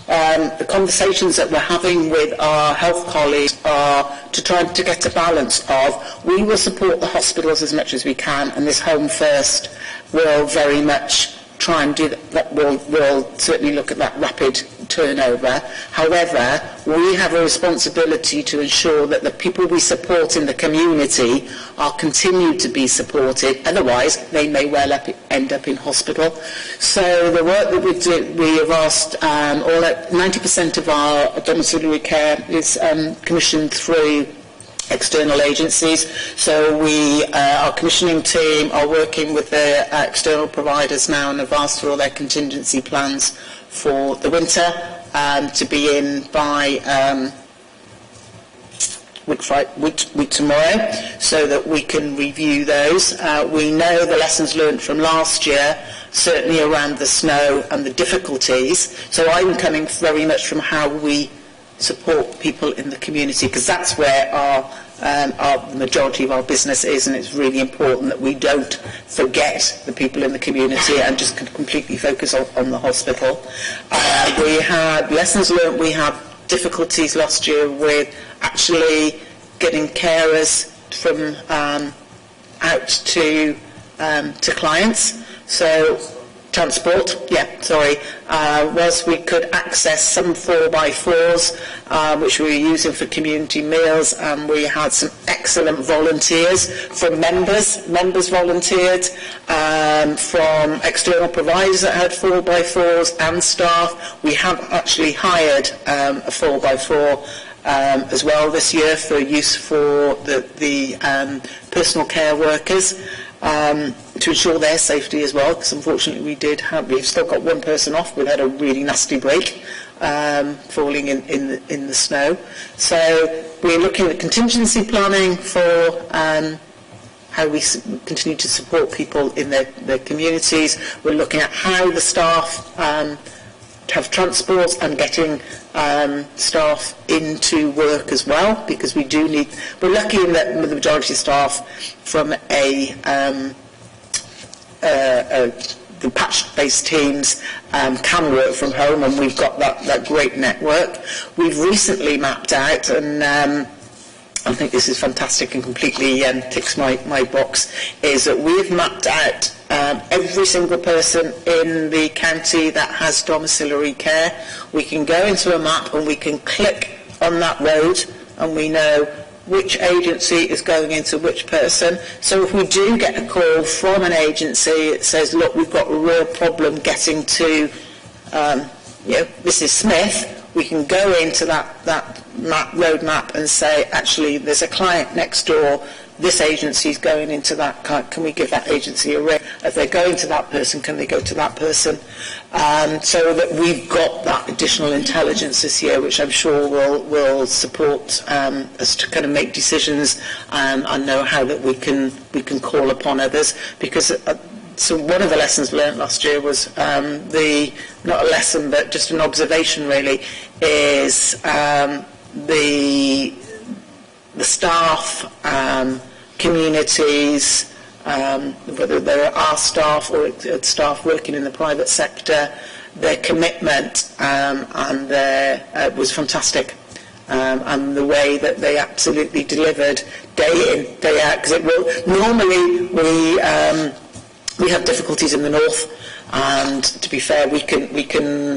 the conversations that we're having with our health colleagues are to try to get a balance of, we will support the hospitals as much as we can, and this Home First will very much try and do that. We'll certainly look at that rapid turnover. However, we have a responsibility to ensure that the people we support in the community are continued to be supported, otherwise they may well end up in hospital. So the work that we do, we have asked, 90% of our domiciliary care is commissioned through external agencies. So our commissioning team are working with the external providers now and have asked for all their contingency plans for the winter to be in by week tomorrow, so that we can review those. We know the lessons learned from last year, certainly around the snow and the difficulties. So I'm coming very much from how we support people in the community, because that's where the majority of our business is, and it's really important that we don't forget the people in the community and just completely focus on the hospital. We had lessons learned. We had difficulties last year with actually getting carers from out to clients. So transport, was we could access some 4x4s, which we were using for community meals, and we had some excellent volunteers from members volunteered, from external providers that had 4x4s and staff. We have actually hired a 4x4 as well this year for use for the personal care workers, to ensure their safety as well, because unfortunately we've still got one person off. We've had a really nasty break falling in the snow. So we're looking at contingency planning for how we continue to support people in their communities. We're looking at how the staff have transport and getting staff into work as well, because we're lucky in that the majority of staff from the patch-based teams can work from home, and we've got that great network. We've recently mapped out, and I think this is fantastic and completely ticks my box, is that we've mapped out every single person in the county that has domiciliary care. We can go into a map and we can click on that road, and we know which agency is going into which person. So if we do get a call from an agency that says, look, we've got a real problem getting to Mrs. Smith, we can go into that road map and say, actually, there's a client next door, this agency is going into that, can we give that agency a ring? If they're going to that person, can they go to that person? So that we've got that additional intelligence this year, which I'm sure will support us to kind of make decisions and know how that we can call upon others. Because so one of the lessons learned last year was not a lesson but just an observation really, is the staff, communities, whether they're our staff or staff working in the private sector, their commitment and their was fantastic, and the way that they absolutely delivered day in, day out. Because normally we have difficulties in the north, And to be fair, we can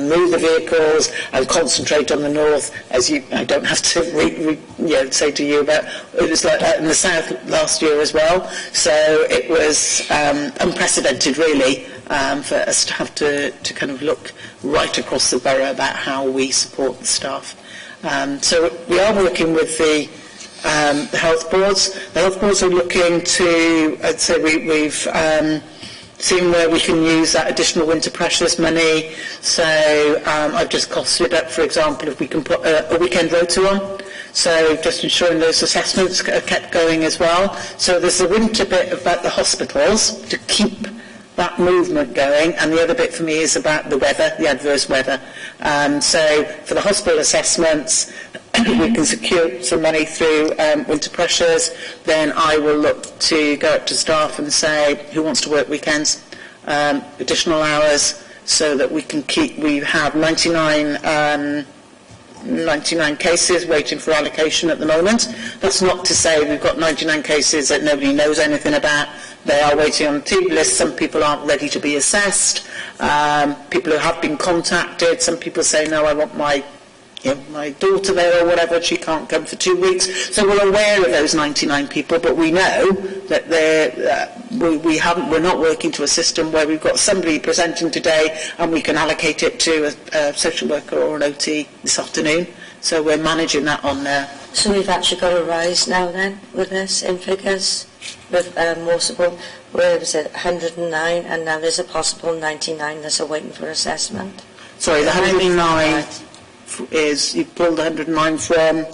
move the vehicles and concentrate on the north. As I don't have to say to you about it was like that in the south last year as well. So it was unprecedented, really, for us to have to kind of look right across the borough about how we support the staff. So we are working with the health boards. The health boards are looking to, I'd say we've seeing where we can use that additional winter pressures money. So I've just costed up, for example, if we can put a weekend rota on. So just ensuring those assessments are kept going as well. So there's the winter bit about the hospitals to keep that movement going, and the other bit for me is about the weather, the adverse weather. So for the hospital assessments, we can secure some money through winter pressures. Then I will look to go up to staff and say who wants to work weekends, additional hours, so that we can keep. We have 99 cases waiting for allocation at the moment. That's not to say we've got 99 cases that nobody knows anything about. They are waiting on the TB list. Some people aren't ready to be assessed. People who have been contacted. Some people say, no, I want my daughter there or whatever, she can't come for 2 weeks. So we're aware of those 99 people, but we know that we're not working to a system where we've got somebody presenting today and we can allocate it to a social worker or an OT this afternoon. So we're managing that on there. So we've actually got a rise now then with this in figures with Morsable, where was it 109 and now there's a possible 99 that's waiting for assessment. Sorry, the 109 is, you pulled 109 from?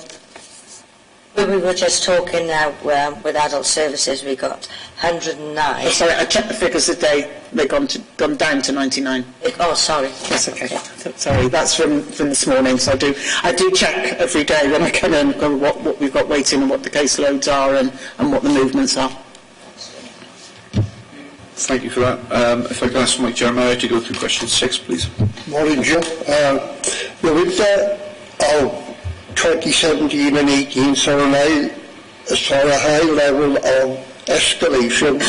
Well, we were just talking now with adult services, we got 109. Oh, sorry, I checked the figures today. They've gone down to 99. Oh, sorry. That's okay. Sorry, that's from this morning. So I do check every day when I come in what we've got waiting and what the caseloads are and what the movements are. Thank you for that. If I can ask Mike Jeremiah to go through question 6, please. Morning, Joe. With the 2017 and 18 saw a high level of escalation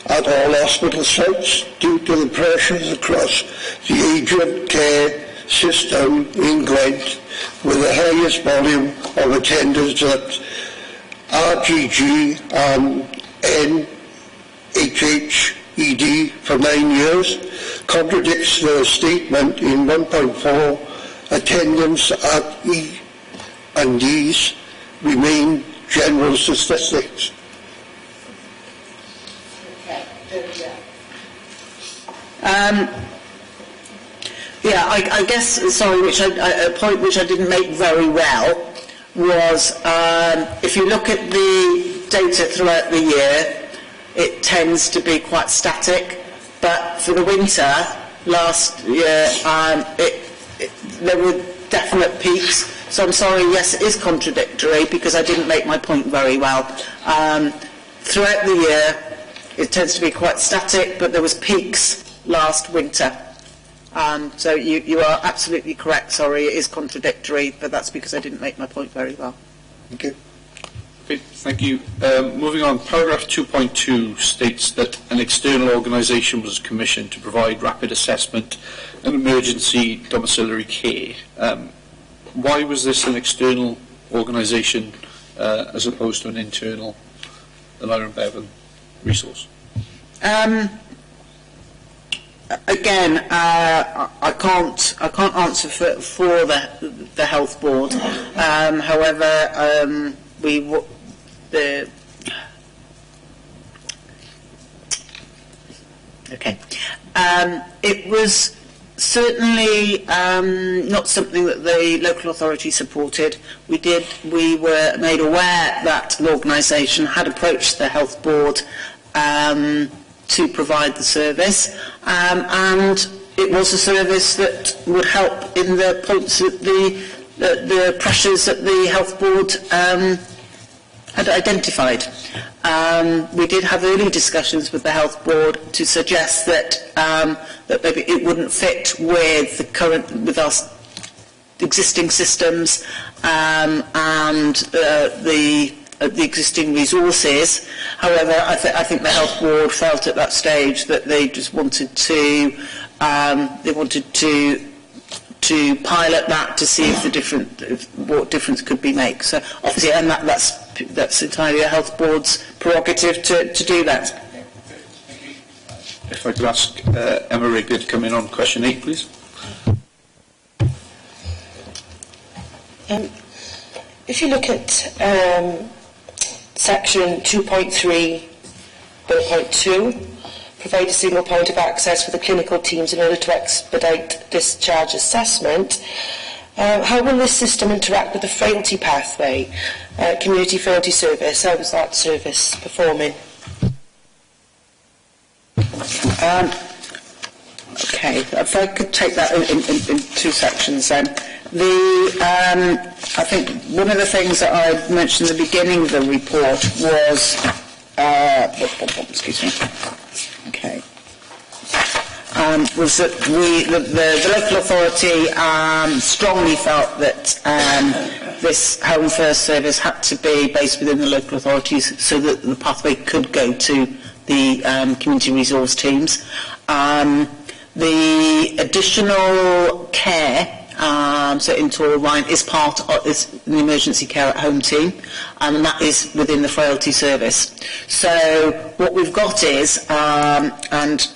at all hospital sites due to the pressures across the aged care system in Gwent, with the highest volume of attendance at RGG and NHHED for 9 years, contradicts the statement in 1.4 attendance at E&Ds remain general statistics. I guess, sorry, a point which I didn't make very well was if you look at the data throughout the year, it tends to be quite static, but for the winter last year there were definite peaks. So I'm sorry, yes, it is contradictory because I didn't make my point very well. Throughout the year, it tends to be quite static, but there was peaks last winter. So you are absolutely correct, sorry, it is contradictory, but that's because I didn't make my point very well. Thank you. Okay, thank you. Moving on, paragraph 2.2 states that an external organisation was commissioned to provide rapid assessment and emergency domiciliary care. Why was this an external organisation as opposed to an internal Iron Bevan resource? Again, I can't answer for the health board. However, it was certainly not something that the local authority supported. We were made aware that the organisation had approached the health board to provide the service, and it was a service that would help in the points that the pressures that the health board had identified. We did have early discussions with the health board to suggest that that maybe it wouldn't fit with our existing systems and the existing resources. However, I think the health board felt at that stage that they just wanted to they wanted to pilot that to see what difference could be made. So obviously, and that's entirely a health board's prerogative to do that. If I could ask Emma Wrigley to come in on question 8, please. If you look at section 2.3.2, provide a single point of access for the clinical teams in order to expedite discharge assessment, how will this system interact with the frailty pathway, community frailty service? How is that service performing? Okay, if I could take that in two sections then. I think one of the things that I mentioned at the beginning of the report was, excuse me, okay, was that the local authority strongly felt that this Home First service had to be based within the local authorities so that the pathway could go to the community resource teams. The additional care, so in Torrell Ryan, is part of the emergency care at home team, and that is within the frailty service. So what we've got is, and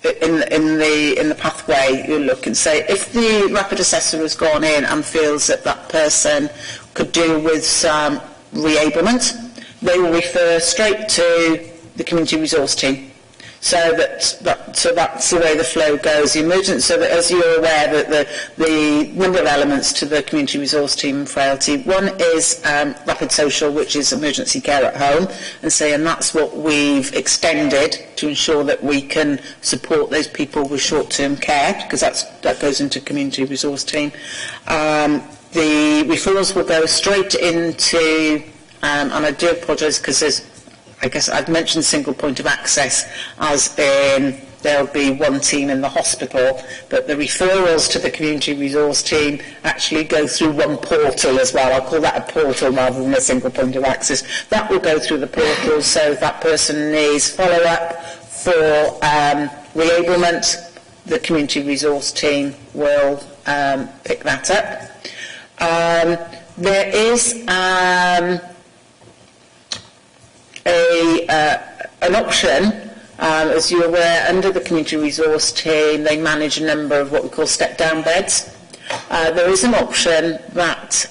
in the pathway, you look and say, if the rapid assessor has gone in and feels that that person could do with some reablement, they will refer straight to the community resource team. So that's the way the flow goes. The emergency, so that, as you're aware, that the number of elements to the community resource team and frailty. One is rapid social, which is emergency care at home, and that's what we've extended to ensure that we can support those people with short-term care, because that goes into community resource team. The referrals will go straight into, and I do apologise because I guess I've mentioned single point of access, as in there'll be one team in the hospital, but the referrals to the community resource team actually go through one portal as well. I'll call that a portal rather than a single point of access. That will go through the portal, so if that person needs follow-up for reablement, the community resource team will pick that up. There is an option, as you're aware, under the community resource team, they manage a number of what we call step-down beds. There is an option that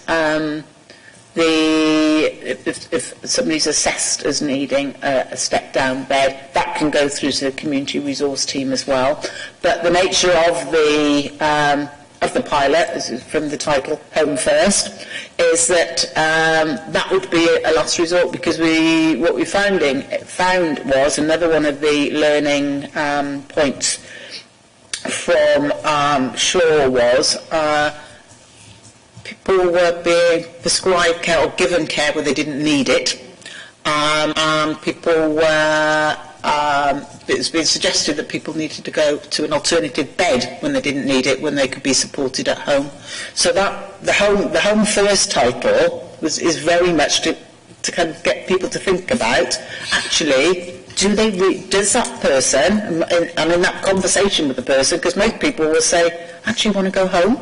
if somebody's assessed as needing a step-down bed, that can go through to the community resource team as well. But the nature of the pilot, this is from the title Home First, is that that would be a last resort, because what we found was another one of the learning points from Shaw was people were being prescribed care or given care where they didn't need it. People were it was being suggested that people needed to go to an alternative bed when they didn't need it, when they could be supported at home. So that the Home First title is very much to kind of get people to think about, actually, does that person, and in that conversation with the person, because most people will say, actually, I want to go home.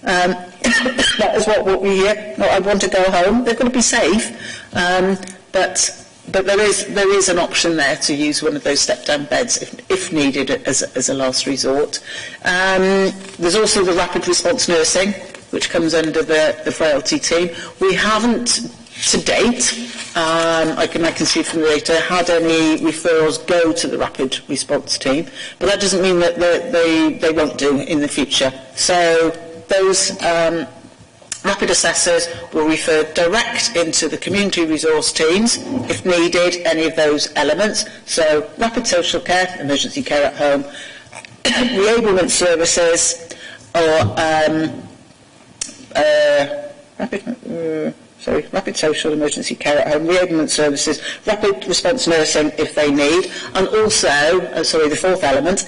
That is what we hear. No, I want to go home. They're going to be safe, but there is an option there to use one of those step-down beds if needed as a last resort. There's also the rapid response nursing, which comes under the frailty team. We haven't, to date, I can see from the data, had any referrals go to the rapid response team, but that doesn't mean that they won't do in the future. So those rapid assessors will refer direct into the community resource teams if needed, any of those elements. So rapid social care, emergency care at home, reablement services, or rapid social, emergency care at home, reablement services, rapid response nursing if they need, and also, the fourth element,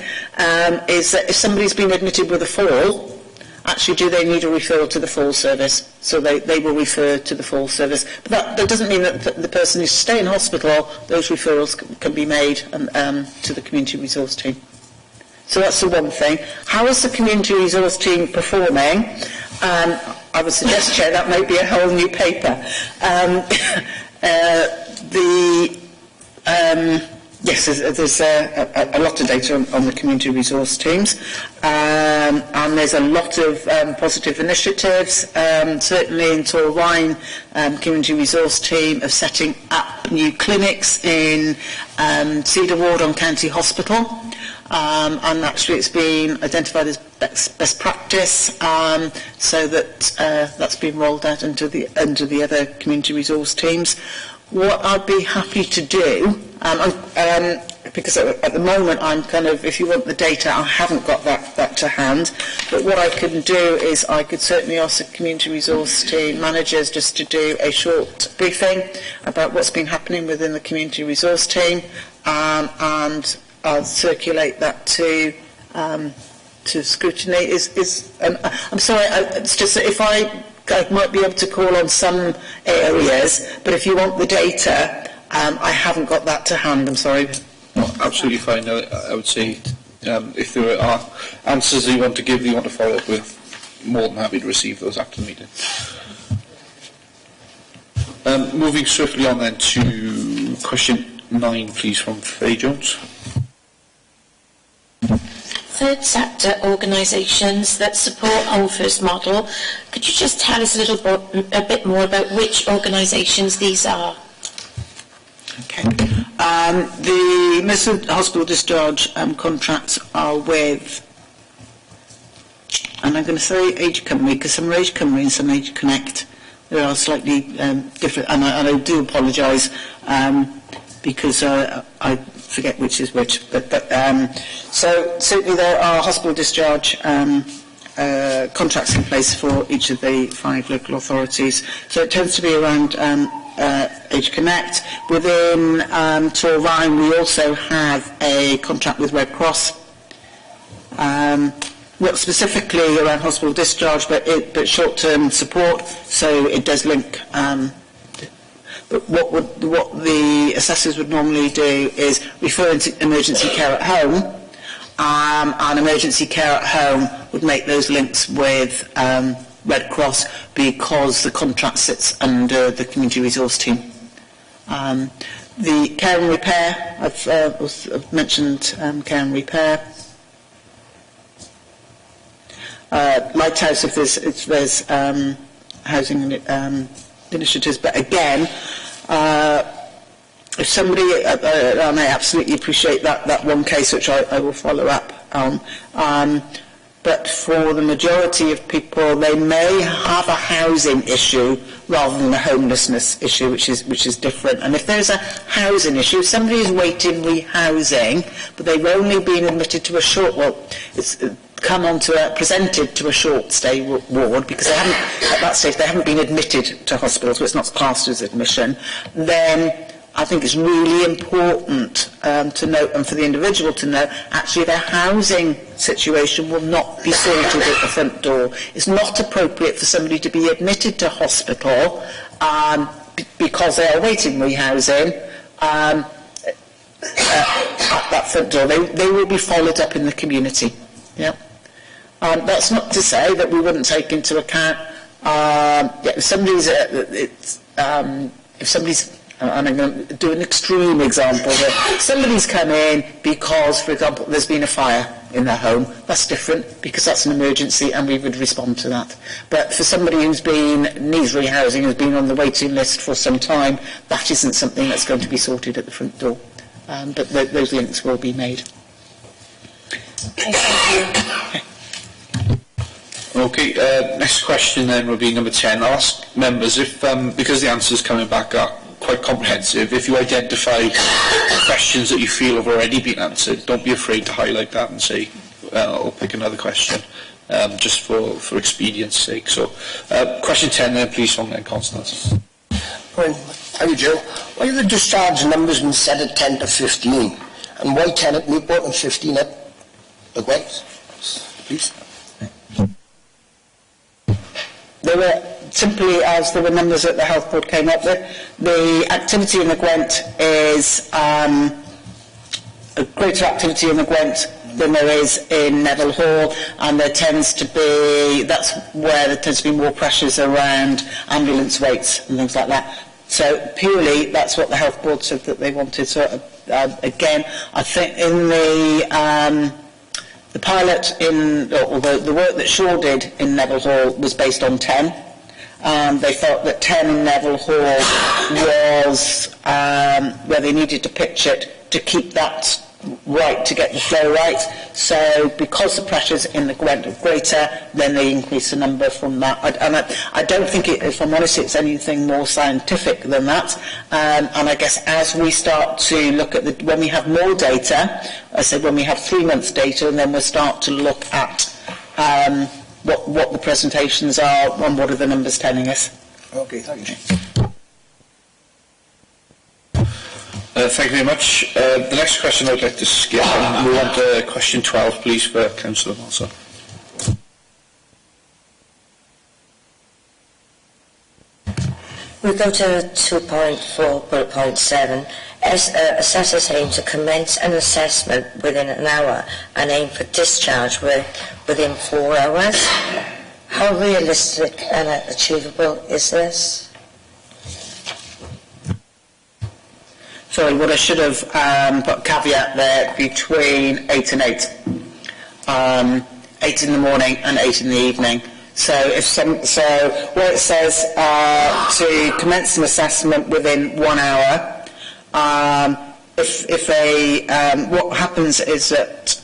is that if somebody's been admitted with a fall, actually, do they need a referral to the fall service? So they will refer to the fall service. But that doesn't mean that the person who's staying in hospital, those referrals can be made to the community resource team. So that's the one thing. How is the community resource team performing? I would suggest, Chair, that might be a whole new paper. Yes, there's a lot of data on the community resource teams, and there's a lot of positive initiatives, certainly in Torrine, community resource team of setting up new clinics in Cedar Ward on County Hospital, and actually it's been identified as best practice, so that that's been rolled out into the other community resource teams. What I'd be happy to do, because at the moment I'm kind of, if you want the data, I haven't got that to hand, but what I can do is I could certainly ask the community resource team managers just to do a short briefing about what's been happening within the community resource team, and I'll circulate that to scrutiny. I'm sorry, it's just that if I might be able to call on some areas, but if you want the data, I haven't got that to hand, I'm sorry. No, absolutely fine. I would say if there are answers that you want to give, that you want to follow up with, more than happy to receive those after the meeting. Moving swiftly on then to question 9, please, from Faye Jones. Third sector organisations that support Home First model. Could you just tell us a bit more about which organisations these are? Okay. The Missing Hospital Discharge contracts are with, and I'm going to say Age Cymru, because some are Age Cymru and some Age Connect. They are slightly different, and I do apologise because I forget which is which. So certainly there are hospital discharge contracts in place for each of the 5 local authorities. So it tends to be around Age Connect. Within Torrine, we also have a contract with Red Cross, not specifically around hospital discharge, but short-term support. So it does link. But what the assessors would normally do is refer into emergency care at home, and emergency care at home would make those links with Red Cross because the contract sits under the community resource team. The care and repair, I've mentioned care and repair. Lighthouse, if there's housing initiatives, but again, if somebody, and I absolutely appreciate that one case which I will follow up on, but for the majority of people, they may have a housing issue rather than a homelessness issue, which is different. And if there's a housing issue, somebody is waiting rehousing, but they've only been admitted to a short, presented to a short stay ward because they haven't, at that stage, they haven't been admitted to hospital, so it's not classed as admission, then I think it's really important to note, and for the individual to know, actually their housing situation will not be sorted at the front door. It's not appropriate for somebody to be admitted to hospital because they are waiting rehousing at that front door. They will be followed up in the community. Yeah. That's not to say that we wouldn't take into account if somebody's and I'm going to do an extreme example here. Somebody's come in because, for example, there's been a fire in their home. That's different because that's an emergency and we would respond to that. But for somebody who's needs rehousing, has been on the waiting list for some time, that isn't something that's going to be sorted at the front door. But those links will be made. Okay, thank you. Okay, next question then will be number 10. I'll ask members if, because the answers coming back are quite comprehensive, if you identify questions that you feel have already been answered, don't be afraid to highlight that and say, I'll pick another question, just for expedience sake. So, question 10 then, please, from Constance. Thank you, Joe. Why are the discharge numbers been set at 10 to 15? And why 10 at Newport and 15 at the Gwent? Please. There were, simply as there were numbers that the Health Board came up with, the activity in the Gwent is a greater activity in the Gwent than there is in Neville Hall, and that's where there tends to be more pressures around ambulance waits and things like that. So purely, that's what the health board said that they wanted. So again, I think in the pilot or the work that Shaw did in Neville Hall was based on 10. They felt that 10 in Neville Hall was where they needed to pitch it to keep that right, to get the flow right. So because the pressures in the Gwent are greater, then they increase the number from that. I don't think, if I'm honest, it's anything more scientific than that. And I guess as we start to look at when we have more data, I said when we have 3 months data, and then we'll start to look at what the presentations are and what are the numbers telling us. Okay, thank you. Thank you very much. The next question I'd like to skip, and we want question 12, please, for Councillor Malsa. We go to 2.4, bullet point 7. Assessors aim to commence an assessment within an hour and aim for discharge within 4 hours. How realistic and achievable is this? Sorry, what I should have put a caveat there between 8 and 8. 8 in the morning and 8 in the evening. So where it says to commence an assessment within 1 hour, what happens is that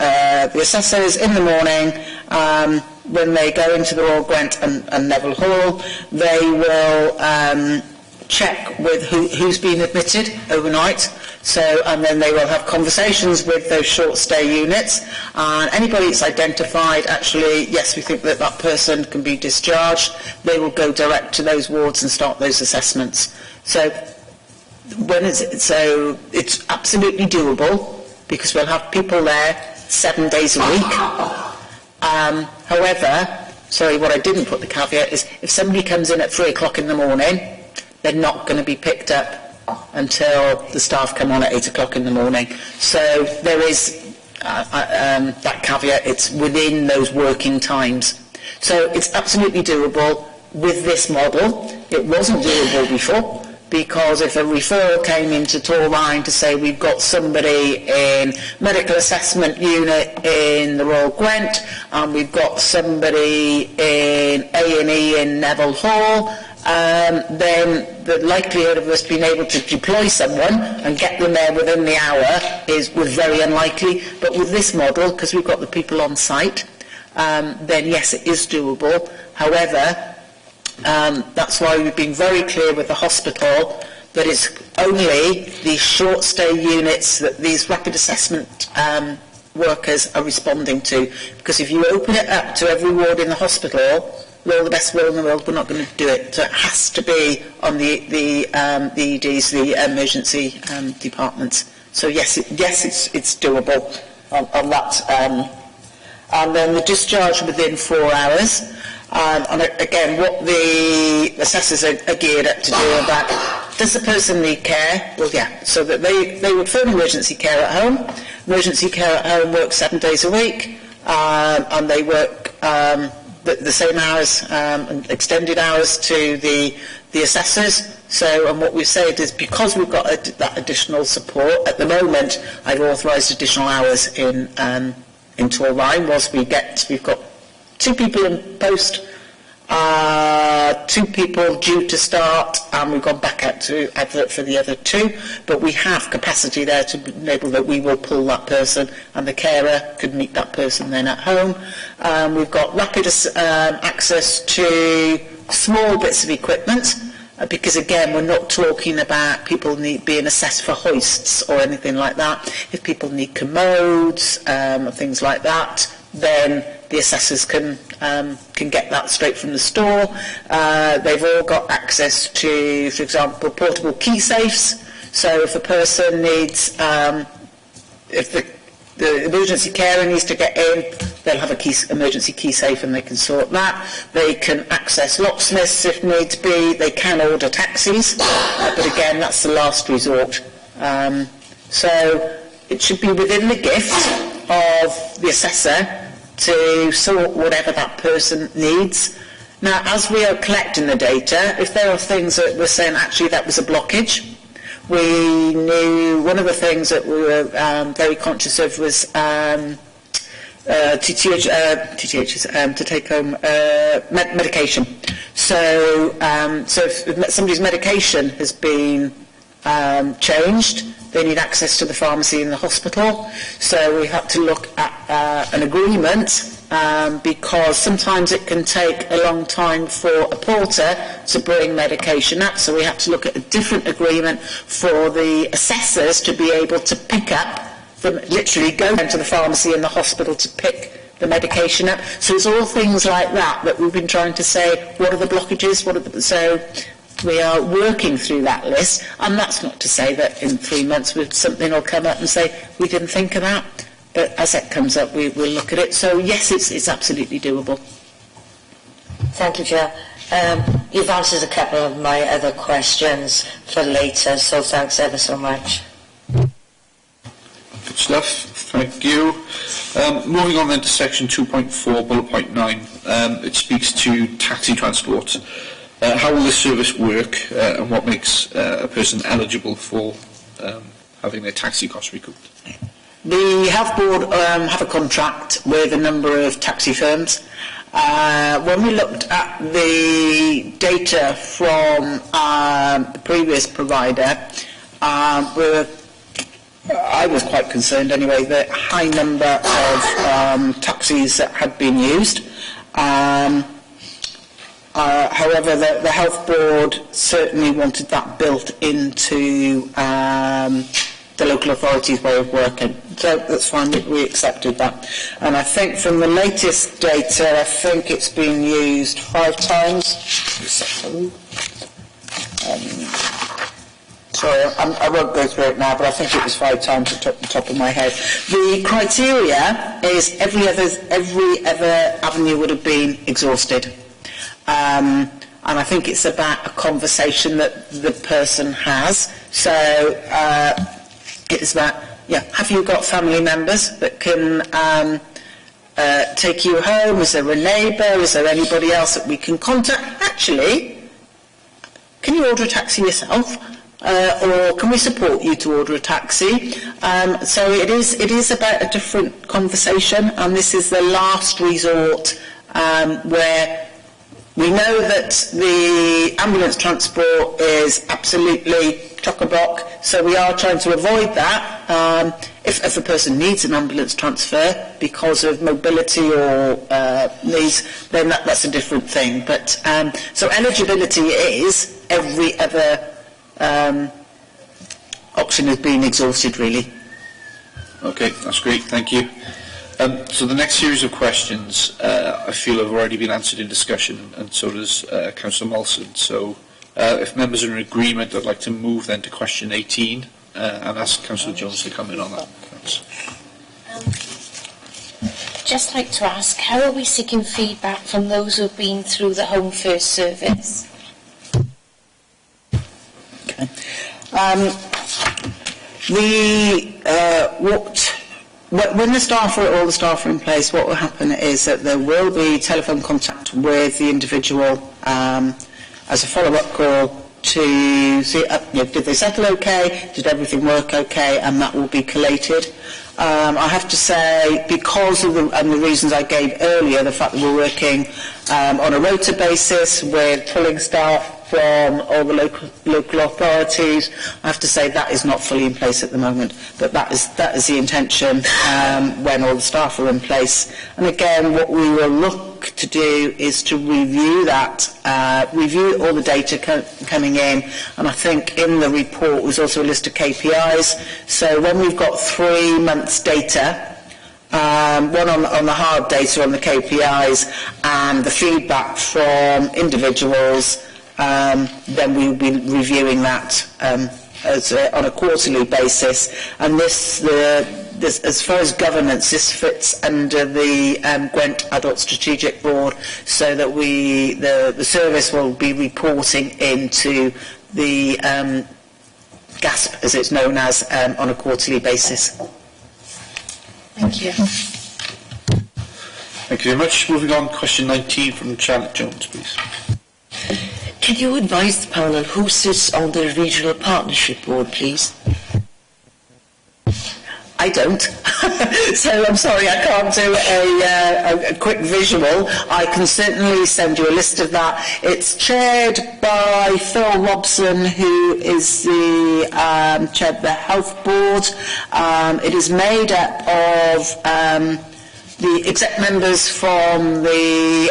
the assessors in the morning, when they go into the Royal Gwent and Neville Hall, they will check with who's been admitted overnight. And then they will have conversations with those short stay units, and anybody that's identified, actually, yes, we think that person can be discharged, they will go direct to those wards and start those assessments. So it's absolutely doable, because we'll have people there 7 days a week. However, what I didn't put the caveat is, if somebody comes in at 3 o'clock in the morning, they're not going to be picked up until the staff come on at 8 o'clock in the morning. So there is that caveat, it's within those working times. So it's absolutely doable with this model. It wasn't doable before, because if a referral came into Torrine to say we've got somebody in medical assessment unit in the Royal Gwent, and we've got somebody in A&E in Neville Hall, then the likelihood of us being able to deploy someone and get them there within the hour was very unlikely. But with this model, because we've got the people on site, then yes, it is doable. However, that's why we've been very clear with the hospital that it's only these short stay units that these rapid assessment workers are responding to. Because if you open it up to every ward in the hospital, with all the best will in the world, we're not going to do it. So it has to be on the EDs, the emergency departments. So yes, it's doable on that. And then the discharge within 4 hours. And again, what the assessors are geared up to do on that. Does the person need care? Well, yeah. So that they would phone emergency care at home. Emergency care at home works 7 days a week, and they work the same hours and extended hours to the assessors. So, and what we've said is, because we've got that additional support at the moment, I've authorised additional hours in Torrine. Whilst we've got 2 people in post, 2 people due to start, and we've gone back out to advert for the other 2, but we have capacity there to enable that we will pull that person, and the carer could meet that person then at home. We've got rapid access to small bits of equipment, because again, we're not talking about people being assessed for hoists or anything like that. If people need commodes and things like that, then the assessors can get that straight from the store. They've all got access to, for example, portable key safes. So if a person needs, if the emergency carer needs to get in, they'll have a emergency key safe, and they can sort that. They can access locksmiths if needs be. They can order taxis, but again, that's the last resort. So it should be within the gift. of the assessor to sort whatever that person needs. Now, as we are collecting the data, if there are things that we're saying, actually, that was a blockage, we knew one of the things that we were very conscious of was to take home medication. So if somebody's medication has been changed, they need access to the pharmacy in the hospital. So we have to look at an agreement because sometimes it can take a long time for a porter to bring medication up. So we have to look at a different agreement for the assessors to be able to pick up, literally go down to the pharmacy in the hospital to pick the medication up. So it's all things like that we've been trying to say, what are the blockages? So we are working through that list, and that's not to say that in 3 months something will come up and say, we didn't think of that. But as that comes up, we'll look at it. So yes, it's absolutely doable. Thank you, Chair. You've answered a couple of my other questions for later, so thanks ever so much. Good stuff. Thank you. Moving on then to section 2.4, bullet point 9. It speaks to taxi transport. How will this service work, and what makes a person eligible for having their taxi costs recouped? The Health Board have a contract with a number of taxi firms. When we looked at the data from the previous provider, I was quite concerned anyway, the high number of taxis that had been used. However, the Health Board certainly wanted that built into the local authority's way of working. So that's fine, we accepted that. And I think from the latest data, I think it's been used 5 times. Sorry, I won't go through it now, but I think it was 5 times at the top of my head. The criteria is every other avenue would have been exhausted. And I think it's about a conversation that the person has. So it's about, have you got family members that can take you home? Is there a neighbour? Is there anybody else that we can contact? Actually, can you order a taxi yourself? Or can we support you to order a taxi? So it is about a different conversation, and this is the last resort where we know that the ambulance transport is absolutely chock-a-block, so we are trying to avoid that. If a person needs an ambulance transfer because of mobility or needs, then that's a different thing. But so eligibility is every other option has been exhausted, really. Okay, that's great, thank you. So the next series of questions I feel have already been answered in discussion, and so does Councillor Molson. So if members are in agreement, I'd like to move then to question 18 and ask Councillor Jones to come in on that. Just like to ask, how are we seeking feedback from those who have been through the Home First service? Okay. When the staff all the staff are in place, what will happen is that there will be telephone contact with the individual as a follow-up call to see did they settle okay, did everything work okay, and that will be collated. I have to say, because of the reasons I gave earlier, the fact that we're working on a rota basis with pulling staff from all the local authorities, I have to say that is not fully in place at the moment, but that is the intention when all the staff are in place. And again, what we will look to do is to review that, review all the data coming in, and I think in the report was also a list of KPIs. So when we've got 3 months data, one on the hard data on the KPIs and the feedback from individuals, then we will be reviewing that on a quarterly basis. And this, as far as governance, this fits under the Gwent Adult Strategic Board, so that the service will be reporting into the GASP, as it's known as, on a quarterly basis. Thank you. Thank you very much. Moving on, question 19 from Charlotte Jones, please. Can you advise the panel who sits on the Regional Partnership Board, please? I don't. So I'm sorry, I can't do a quick visual. I can certainly send you a list of that. It's chaired by Phil Robson, who is the chair of the Health Board. It is made up of the exec members from the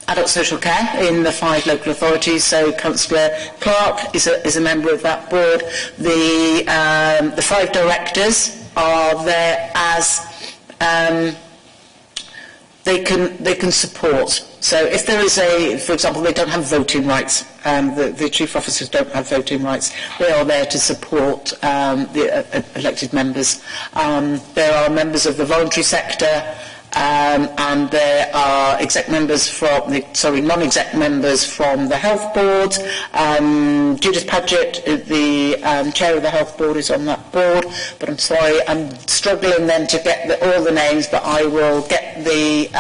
adult social care in the 5 local authorities. So Councillor Clark is a member of that board. The 5 directors are there as they can support. So if there is for example, they don't have voting rights, the chief officers don't have voting rights, they are there to support the elected members. There are members of the voluntary sector, and there are non-exec members from the Health Board. Judith Paget, the chair of the Health Board, is on that board, but I'm sorry, I'm struggling then to get all the names, but I will get the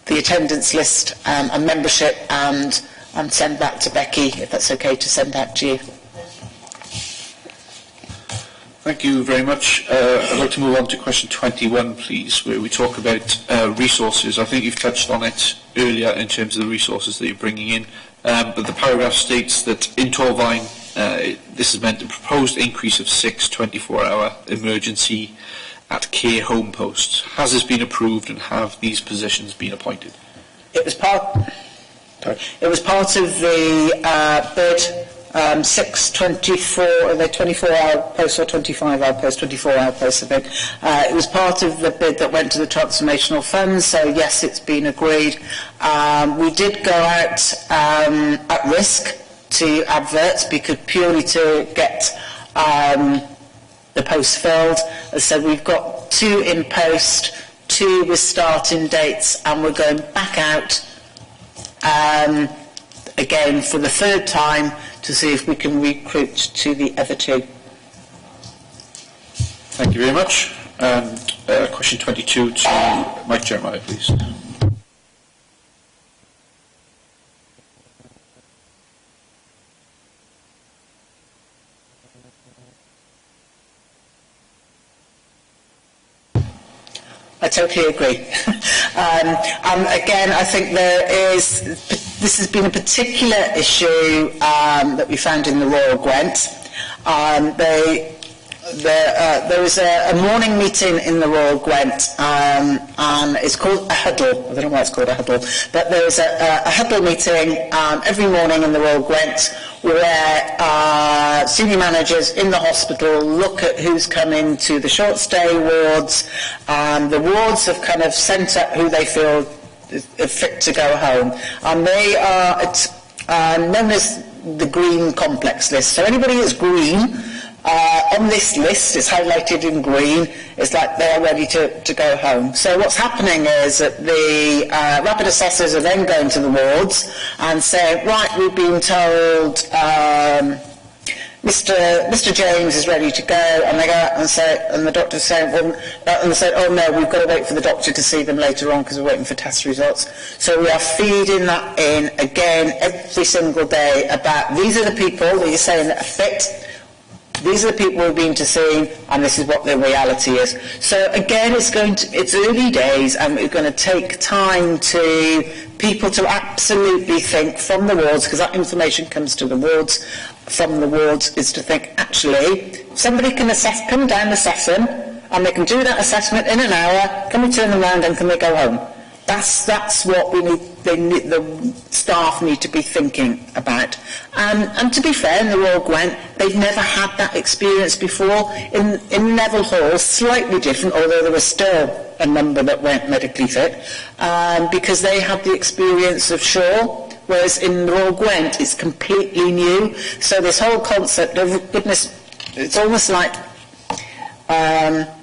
attendance list and membership and send that to Becky, if that's okay to send that to you. Thank you very much. I'd like to move on to question 21, please, where we talk about resources. I think you've touched on it earlier in terms of the resources that you're bringing in, but the paragraph states that in Torfaen, this has meant a proposed increase of 6 24-hour emergency at care home posts. Has this been approved, and have these positions been appointed? It was part of the bid. 6 24, are they 24-hour posts or 25-hour posts? 24-hour posts, I think. It was part of the bid that went to the transformational funds, so yes, it's been agreed. We did go out at risk to adverts because purely to get the posts filled. As I said, we've got 2 in post, 2 with starting dates, and we're going back out again for the 3rd time to see if we can recruit to the other 2. Thank you very much. And question 22 to Mike Jeremiah, please. I totally agree. And again, I think this has been a particular issue that we found in the Royal Gwent. There was a morning meeting in the Royal Gwent, and it's called a huddle. I don't know why it's called a huddle, but there was a huddle meeting every morning in the Royal Gwent where senior managers in the hospital look at who's come into the short stay wards, and the wards have kind of sent up who they feel is fit to go home, and they are known as the green complex list. So anybody that's green on this list is highlighted in green. It's like they're ready to go home. So what's happening is that the rapid assessors are then going to the wards and saying, right, we've been told Mr. James is ready to go, and they go out and say, and the doctor's saying, well, and they say, oh no, we've got to wait for the doctor to see them later on because we're waiting for test results. So we are feeding that in again every single day about these are the people that you're saying that are fit. These are the people we've been to see, and this is what the reality is. So again, it's early days, and we're going to take time to people to absolutely think from the wards, because that information comes to the wards, from the wards, is to think, actually, somebody can come down, assess them, and they can do that assessment in an hour, can we turn them around and can they go home? That's what we need. The staff need to be thinking about. And to be fair, in the Royal Gwent, they've never had that experience before. In Neville Hall, slightly different, although there was still a number that weren't medically fit, because they had the experience of Shaw, whereas in the Royal Gwent, it's completely new. So this whole concept of, goodness, it's almost like...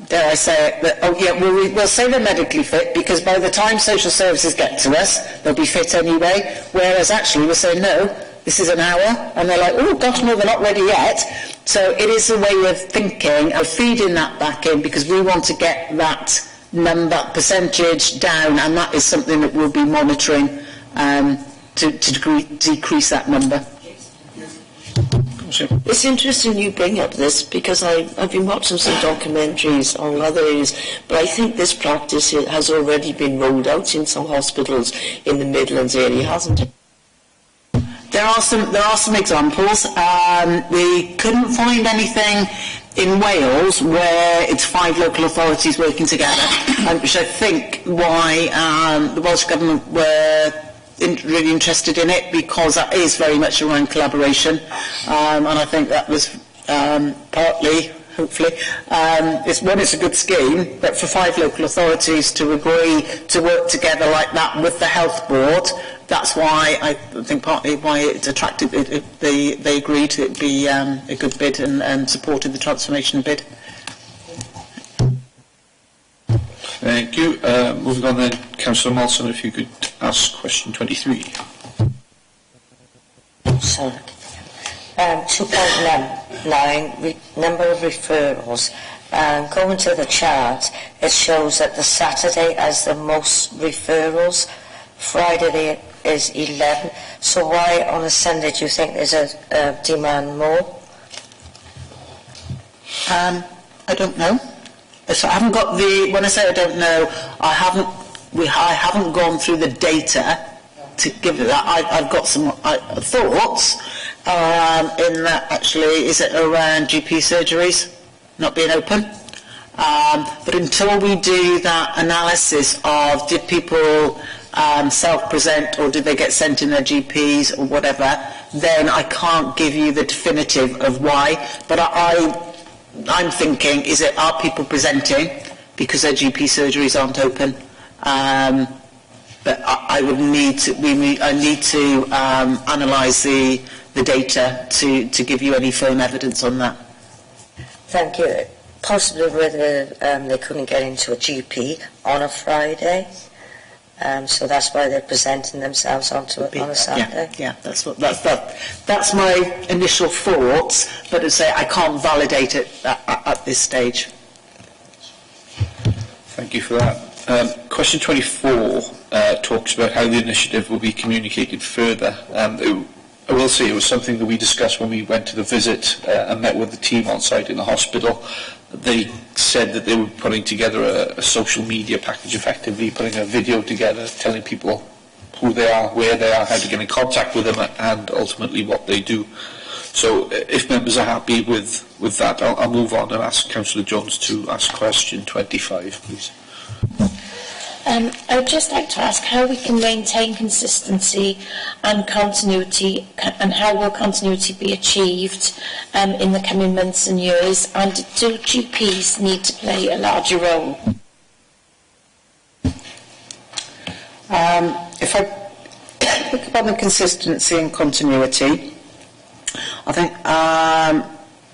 dare I say it, that, oh yeah, we'll say they're medically fit because by the time social services get to us, they'll be fit anyway, whereas actually we're saying, no, this is an hour, and they're like, oh gosh, no, they're not ready yet. So it is a way of thinking, of feeding that back in, because we want to get that number, percentage down, and that is something that we'll be monitoring to decrease that number. It's interesting you bring up this, because I've been watching some documentaries on other areas, but I think this practice has already been rolled out in some hospitals in the Midlands area, hasn't it? There are some examples. We couldn't find anything in Wales where it's 5 local authorities working together, which I think why the Welsh Government were really interested in it, because that is very much around collaboration, and I think that was partly, hopefully, it's a good scheme, but for 5 local authorities to agree to work together like that with the health board, that's why I think partly why it attracted they agreed it would be a good bid and supported the transformation bid. Thank you. Moving on then, Councillor Molson, if you could ask question 23. Sorry. 2.9, number of referrals. Going to the chart, it shows that the Saturday has the most referrals, Friday is 11. So why on a Sunday do you think there's a demand more? I don't know. So I haven't got when I say I don't know, I haven't gone through the data to give it that. I've got some thoughts in that actually, is it around GP surgeries not being open? But until we do that analysis of did people self-present or did they get sent in their GPs or whatever, then I can't give you the definitive of why. But I'm thinking, are people presenting because their GP surgeries aren't open? But I would need to. I need to analyse the data to give you any firm evidence on that. Thank you. Possibly whether they couldn't get into a GP on a Friday, so that's why they're presenting themselves on a Saturday. Yeah, that's my initial thoughts, but to say I can't validate it at this stage. Thank you for that. Question 24 talks about how the initiative will be communicated further. I will say it was something that we discussed when we went to the visit and met with the team on site in the hospital. They said that they were putting together a social media package, effectively putting a video together, telling people who they are, where they are, how to get in contact with them, and ultimately what they do. So if members are happy with that, I'll move on and ask Councillor Jones to ask question 25, please. I would just like to ask how we can maintain consistency and continuity, and how will continuity be achieved in the coming months and years, and do GPs need to play a larger role? If I think about the consistency and continuity, I think,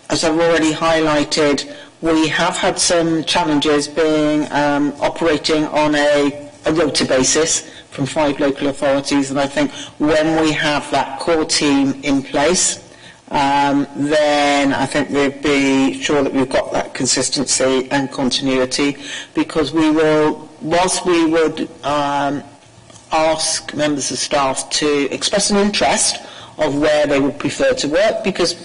as I've already highlighted, we have had some challenges being operating on a rota basis from 5 local authorities, and I think when we have that core team in place, then I think we'll be sure that we've got that consistency and continuity, because we will, whilst we would ask members of staff to express an interest of where they would prefer to work, because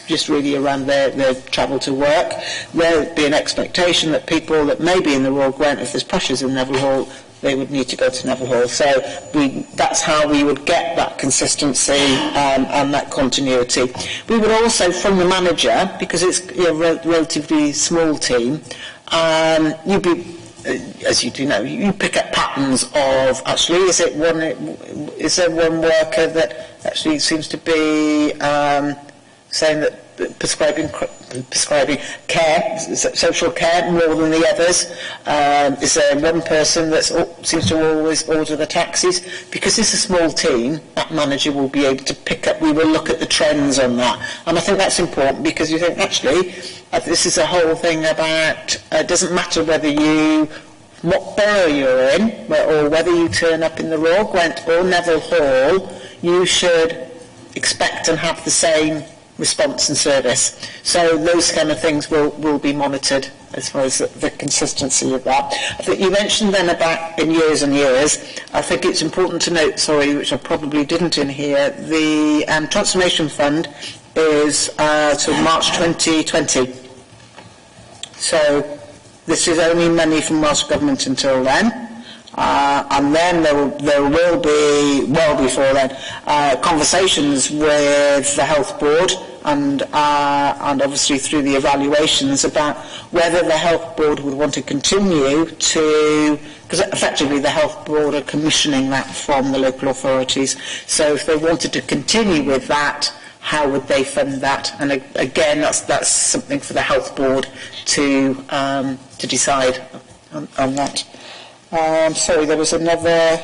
just really around their travel to work, there would be an expectation that people that may be in the Royal Grant, if there's pressures in Neville Hall, they would need to go to Neville Hall. So that's how we would get that consistency and that continuity. We would also, from the manager, because it's a relatively small team, you'd be, as you do know, you pick up patterns of actually, is there one worker that actually seems to be saying that prescribing care, social care, more than the others? Is there one person that seems to always order the taxis? Because it's a small team, that manager will be able to pick up, we will look at the trends on that. And I think that's important, because you think, actually, this is a whole thing about, it doesn't matter whether what borough you're in, or whether you turn up in the Royal Gwent or Neville Hall, you should expect and have the same response and service. So those kind of things will be monitored as far as the consistency of that. I think you mentioned then about in years and years. I think it's important to note, which I probably didn't in here, the Transformation Fund is till March 2020. So this is only money from Welsh Government until then. And then there will be, well before then, conversations with the Health Board and obviously through the evaluations about whether the Health Board would want to continue to, because effectively the Health Board are commissioning that from the local authorities. So if they wanted to continue with that, how would they fund that? And again, that's something for the Health Board to decide on that. Sorry, there was another.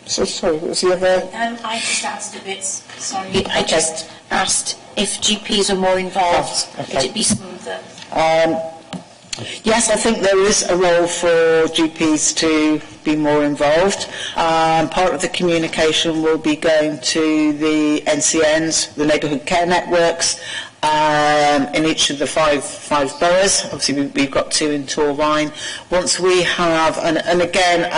Sorry, what was the other? I just asked a bit. Sorry, I just asked if GPs are more involved. Would it be smoother? Yes, I think there is a role for GPs to be more involved. Part of the communication will be going to the NCNs, the neighbourhood care networks, in each of the five boroughs. Obviously, we've got 2 in Torfaen. Once we have, and again,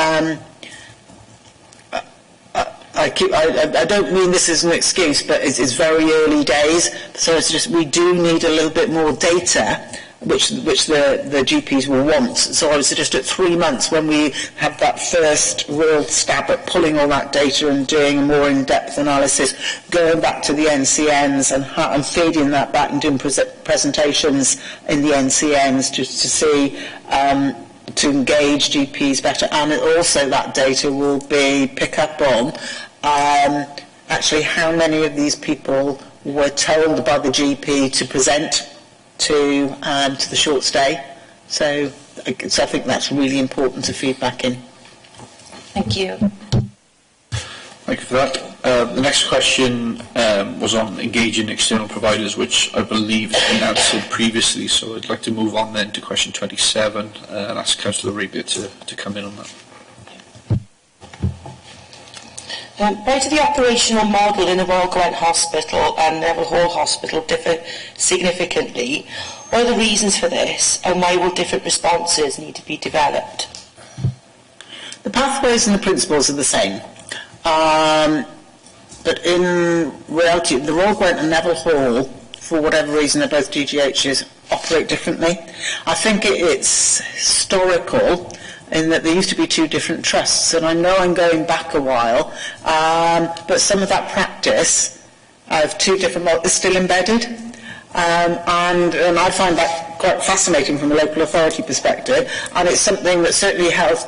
I don't mean this as an excuse, but it's very early days. So it's just we do need a little bit more data, which the GPs will want. So I would suggest at 3 months, when we have that first real stab at pulling all that data and doing a more in-depth analysis, going back to the NCNs and feeding that back and doing presentations in the NCNs just to see, to engage GPs better. And also that data will pick up on actually how many of these people were told by the GP to present to the short stay. So I think that's really important to feed back in. Thank you. Thank you for that. The next question was on engaging external providers, which I believe has been answered previously, so I'd like to move on then to question 27 and ask Councillor Arabia to come in on that. Why do the operational model in the Royal Gwent Hospital and Neville Hall Hospital differ significantly? What are the reasons for this, and why will different responses need to be developed? The pathways and the principles are the same. But in reality, the Royal Gwent and Neville Hall, for whatever reason, they're both DGHs, operate differently. I think it's historical in that there used to be 2 different trusts, and I know I'm going back a while, but some of that practice of 2 different models is still embedded, and I find that quite fascinating from a local authority perspective, and it's something that certainly health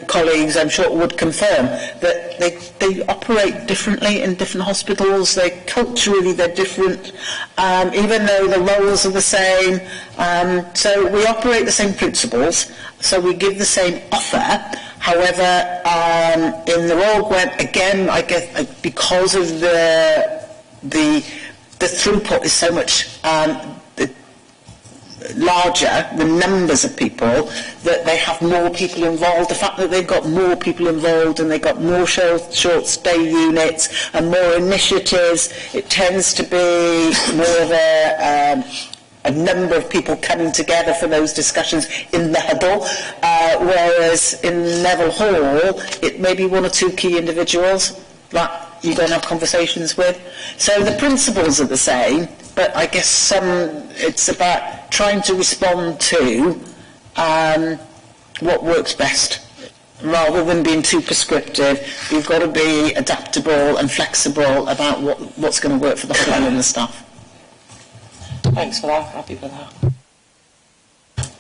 colleagues, I'm sure, would confirm, that they operate differently in different hospitals. Culturally they're different, even though the roles are the same. So we operate the same principles, so we give the same offer. However, in the Royal Gwent, again, I guess because of the throughput is so much larger, the numbers of people, that they have more people involved. The fact that they've got more people involved and they've got more short stay units and more initiatives, it tends to be more of a number of people coming together for those discussions in the huddle, whereas in Neville Hall it may be 1 or 2 key individuals that you don't have conversations with. So the principles are the same, but I guess it's about trying to respond to what works best. Rather than being too prescriptive, you've got to be adaptable and flexible about what's going to work for the hospital and the staff. Thanks for that. Happy with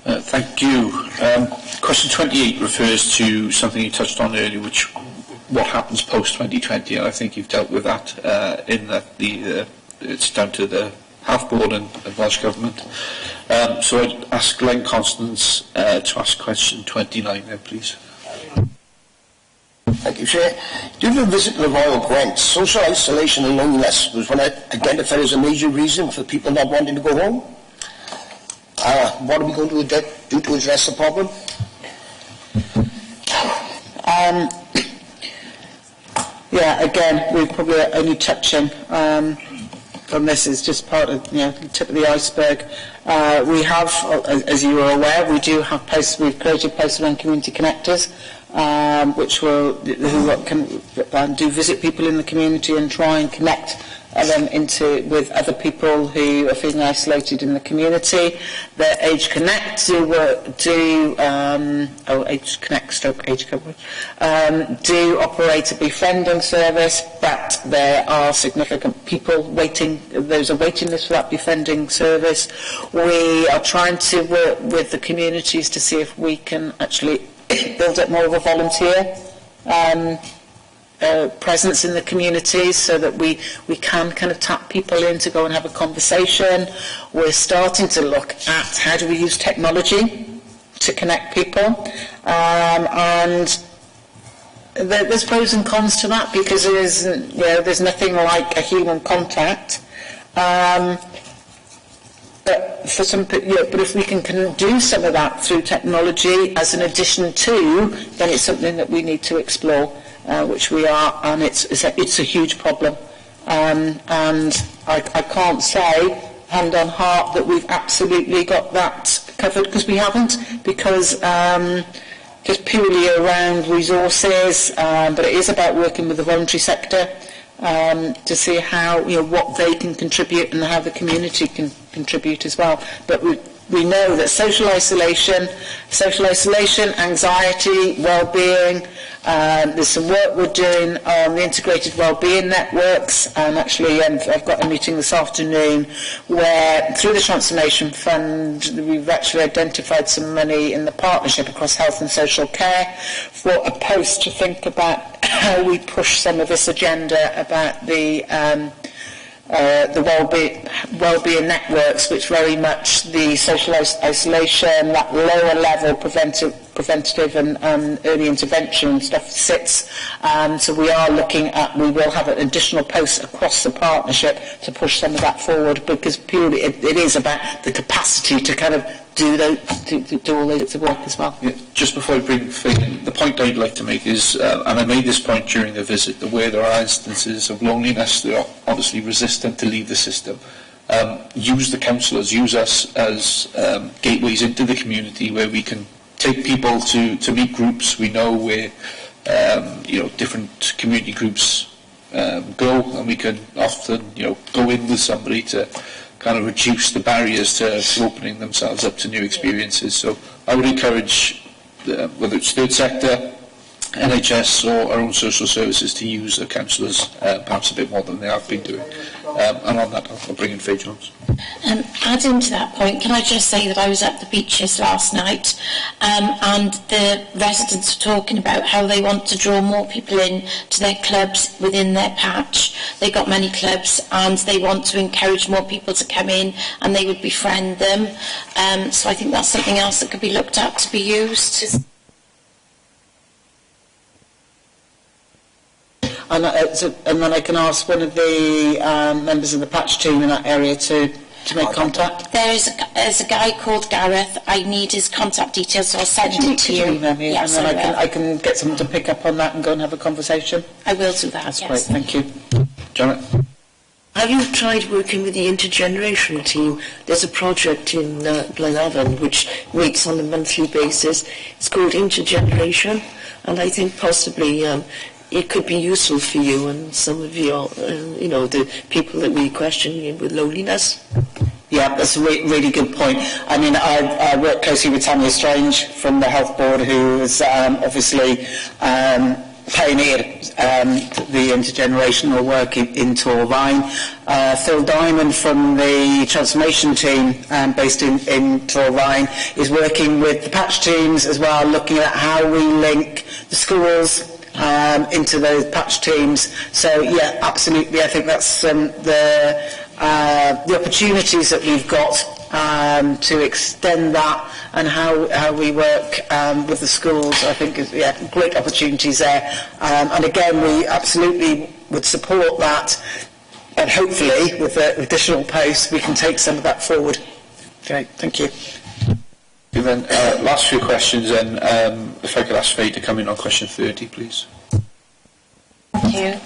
that. Thank you. Question 28 refers to something you touched on earlier, which what happens post 2020, and I think you've dealt with that in that it's down to the Health Board and Welsh Government. So I'd ask Glenn Constance to ask question 29 there, please. Thank you, Chair. During a visit to the Royal Gwent, social isolation and loneliness was one identified as a major reason for people not wanting to go home. What are we going to do to address the problem? yeah, again, we're probably only touching on this is just part of, the tip of the iceberg. We have, as you are aware, we do have we've created posted on community connectors, who can do visit people in the community and try and connect them with other people who are feeling isolated in the community. The Age Connect do operate a befriending service, but there are significant people waiting. There's a waiting list for that befriending service. We are trying to work with the communities to see if we can actually build up more of a volunteer presence in the communities, so that we can kind of tap people in to go and have a conversation. We're starting to look at how do we use technology to connect people, and there's pros and cons to that, because there's nothing like a human contact. But for some, but if we can do some of that through technology as an addition to, then it's something that we need to explore, which we are, and it's a huge problem. And I can't say, hand on heart, that we've absolutely got that covered, because we haven't, because just purely around resources, but it is about working with the voluntary sector. To see how, what they can contribute and how the community can contribute as well. But we know that social isolation, anxiety, well-being, there's some work we're doing on the integrated well-being networks, and actually I've got a meeting this afternoon where through the Transformation Fund we've actually identified some money in the partnership across health and social care for a post to think about how we push some of this agenda about the well-being networks, which very much the social isolation, that lower level preventative and early intervention stuff sits. So we are looking at, we will have an additional post across the partnership to push some of that forward, because purely it is about the capacity to kind of do all those work as well. Yeah, just before I bring Faith in, the point I'd like to make is, and I made this point during the visit, that where there are instances of loneliness, they are obviously resistant to leave the system. Use the counsellors, use us as gateways into the community, where we can take people to meet groups. We know where different community groups go, and we can often go in with somebody to kind of reduce the barriers to opening themselves up to new experiences. So I would encourage, whether it's third sector, NHS or our own social services, to use the counsellors perhaps a bit more than they have been doing. And on that, I'll bring in Faye Jones. Adding to that point, can I just say that I was at the beaches last night, and the residents are talking about how they want to draw more people in to their clubs within their patch. They've got many clubs, and they want to encourage more people to come in, and they would befriend them. So I think that's something else that could be looked at to be used. And then I can ask one of the members of the patch team in that area to make contact. There's a guy called Gareth. I need his contact details, so I'll send it to you. Yes, and then I can get someone to pick up on that and go and have a conversation. I will do that. That's yes. Great, thank you. Janet? Have you tried working with the intergenerational team? There's a project in Glenavon which meets on a monthly basis. It's called Intergeneration, and I think possibly it could be useful for you and some of your, the people that we question with loneliness. Yeah, that's a really good point. I mean, I work closely with Tanya Strange from the Health Board, who has obviously pioneered the intergenerational work in Torvine. Phil Diamond from the Transformation team based in Torvine is working with the patch teams as well, looking at how we link the schools into those patch teams. So yeah, absolutely, I think that's the opportunities that we've got to extend that, and how we work with the schools, I think is great opportunities there. And again, we absolutely would support that, and hopefully with the additional posts we can take some of that forward. Okay, thank you. And then last few questions, and if I could ask Faye to come in on question 30, please. Thank you.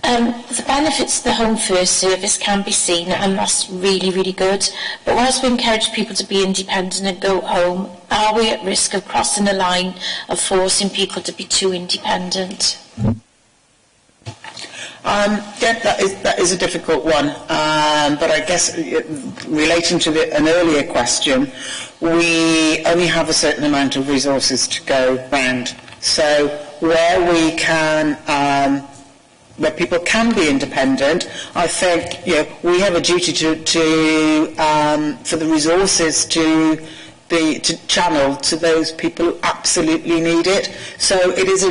The benefits of the Home First service can be seen, and that's really, really good. But whilst we encourage people to be independent and go home, are we at risk of crossing the line of forcing people to be too independent? That is a difficult one, but I guess relating to an earlier question, we only have a certain amount of resources to go round. So where we can, where people can be independent, I think we have a duty for the resources to channel to those people who absolutely need it. So it is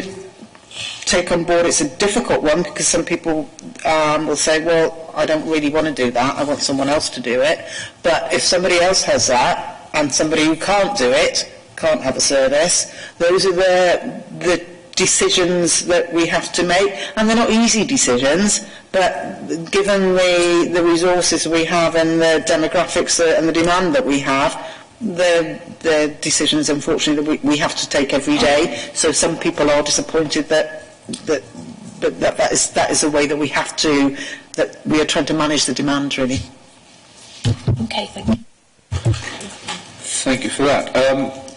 take on board. It's a difficult one because some people will say, well, I don't really want to do that, I want someone else to do it. But if somebody else has that and somebody who can't do it, can't have a service, those are the decisions that we have to make, and they're not easy decisions, but given the resources we have and the demographics and the demand that we have, the decisions, unfortunately, that we have to take every day. So some people are disappointed that is the way that we are trying to manage the demand, really. Okay, thank you. Thank you for that.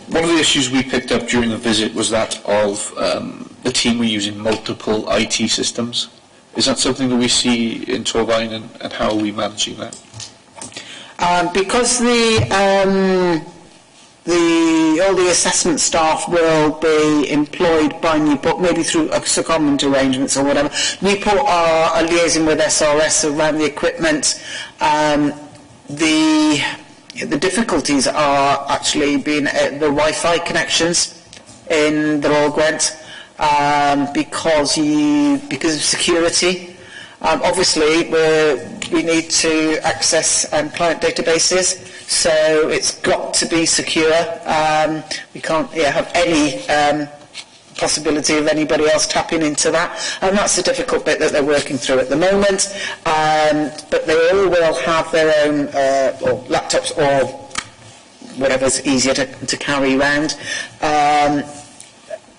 One of the issues we picked up during the visit was that of the team were using multiple IT systems. Is that something that we see in Torfaen, and how are we managing that? Because all the assessment staff will be employed by Newport, maybe through secondment arrangements or whatever. Newport are liaising with SRS around the equipment. The difficulties are actually being the Wi-Fi connections in the Royal Gwent because of security. Obviously, we need to access client databases, so it's got to be secure. We can't have any possibility of anybody else tapping into that, and that's the difficult bit that they're working through at the moment. But they all will have their own or laptops or whatever's easier to carry around.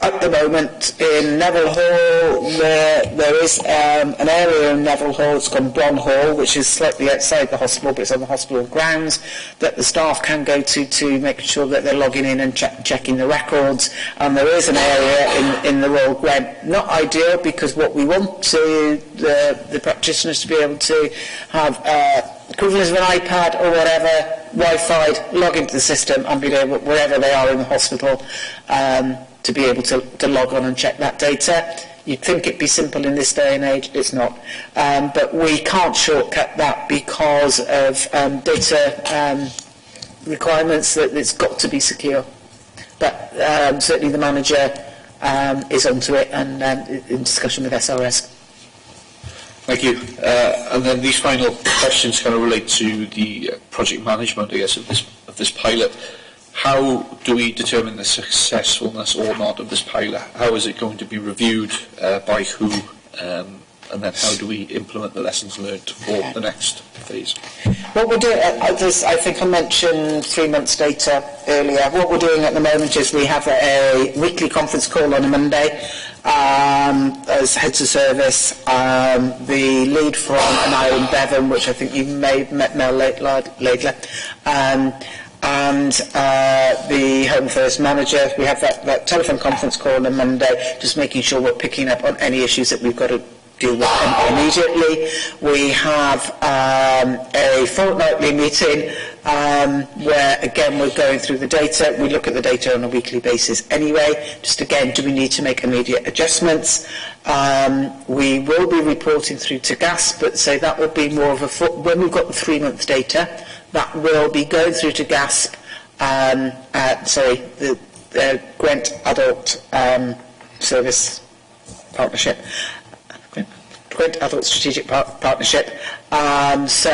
At the moment in Neville Hall there is an area in Neville Hall, it's called Bron Hall, which is slightly outside the hospital, but it's on the hospital grounds, that the staff can go to make sure that they're logging in and checking the records. And there is an area in the Royal Gwent, not ideal, because what we want the practitioners to be able to have equivalent of an iPad or whatever, Wi-Fi, log into the system and be able, wherever they are in the hospital, to be able to log on and check that data. You'd think it'd be simple in this day and age, it's not. But we can't shortcut that because of data requirements, that it's got to be secure. But certainly the manager is onto it and in discussion with SRS. Thank you. And then these final questions kind of relate to the project management, I guess, of this pilot. How do we determine the successfulness or not of this pilot? How is it going to be reviewed, by who, and then how do we implement the lessons learned for the next phase? What we're doing, I think I mentioned 3 months data earlier. What we're doing at the moment is we have a weekly conference call on a Monday as heads of service. The lead from Ireland Bevan, which I think you may have met Mel Laidler, and the Home First manager. We have that telephone conference call on a Monday, just making sure we're picking up on any issues that we've got to deal with immediately. We have a fortnightly meeting where, again, we're going through the data. We look at the data on a weekly basis anyway. Just again, do we need to make immediate adjustments? We will be reporting through to GASP, but say that will be more of a when we've got the 3 month data, that will be going through to GASP, the Gwent Adult Service Partnership, Gwent Adult Strategic Partnership. So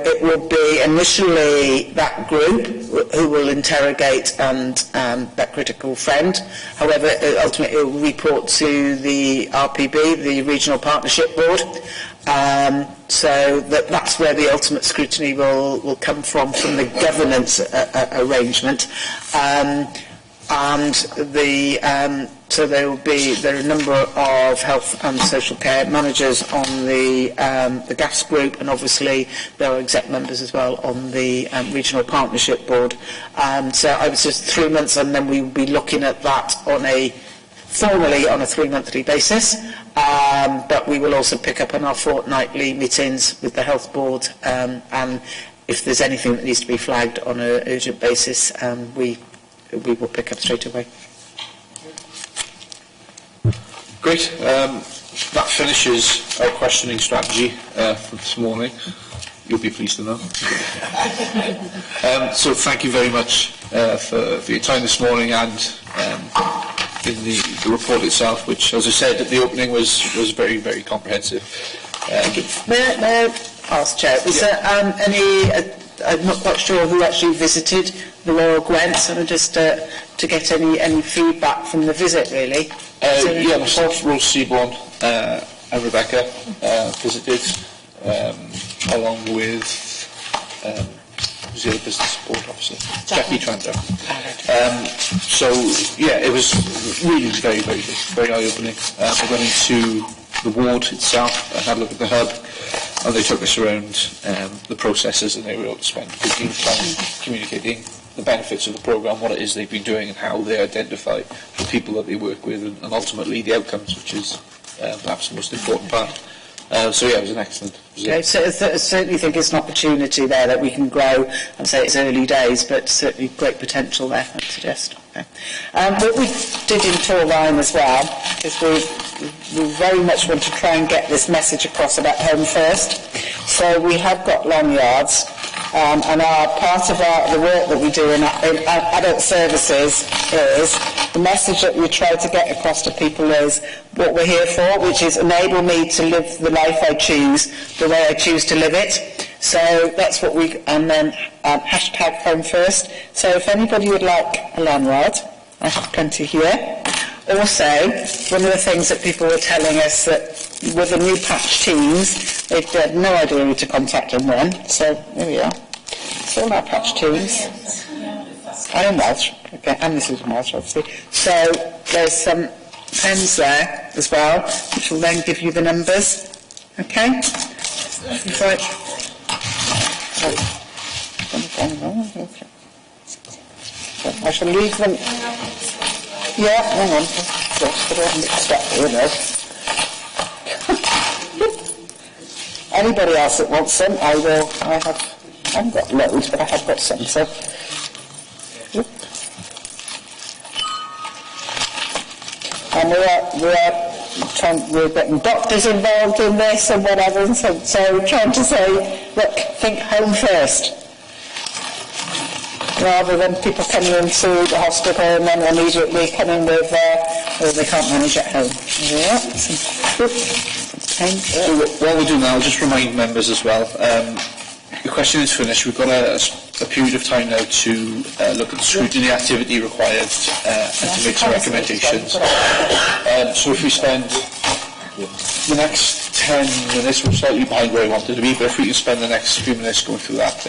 it will be initially that group who will interrogate and that critical friend. However, ultimately it will report to the RPB, the Regional Partnership Board. So that's where the ultimate scrutiny will come from the governance arrangement. And the So there are a number of health and social care managers on the GAFS group, and obviously there are exec members as well on the regional partnership board. So I was just 3 months, and then we will be looking at that formally on a 3-monthly basis. But we will also pick up on our fortnightly meetings with the health board, and if there's anything that needs to be flagged on an urgent basis, we will pick up straight away. Great. That finishes our questioning strategy for this morning. You'll be pleased to know. So thank you very much for your time this morning, and in the report itself, which, as I said at the opening, was very, very comprehensive. May I ask, Chair, was there any... I'm not quite sure who actually visited the Royal Gwent, sort of just to get any feedback from the visit, really. Myself, Rose Seaborn, and Rebecca visited, along with who's the other business support officer? Jackie Tranter. It was really very, very good, very eye-opening. We went into the ward itself and had a look at the hub, and they took us around the processes, and they were able to spend 15 time communicating the benefits of the programme, what it is they've been doing, and how they identify the people that they work with, and ultimately the outcomes, which is perhaps the most important part. It was an excellent visit. Okay, so I certainly think it's an opportunity there that we can grow, and say it's early days, but certainly great potential there, I'd suggest. Okay. What we did in Torrine as well is we very much want to try and get this message across about Home First. So we have got lanyards, and part of the work that we do in adult services is the message that we try to get across to people is what we're here for, which is enable me to live the life I choose, the way I choose to live it. So that's what and then hashtag Home First. So if anybody would like a lanyard, I have plenty here. Also, one of the things that people were telling us that with the new patch teams, they had no idea who to contact and when. So here we are. It's all our patch teams. I am Welsh, okay, and this is Welsh, obviously. So there's some pens there as well, which will then give you the numbers. Okay? So, I shall leave them. Yeah, hang on. Anybody else that wants some, I haven't got loads, but I have got some, so. And we're getting doctors involved in this and whatever, and so we're trying to say, look, think home first. Rather than people coming into the hospital and then immediately coming with, they can't manage at home. Yeah, So what we'll do now, I'll just remind members as well, the question is finished. We've got a period of time now to look at the scrutiny activity required and to make some recommendations. So if we spend the next 10 minutes, we're slightly behind where I wanted to be, but if we can spend the next few minutes going through that,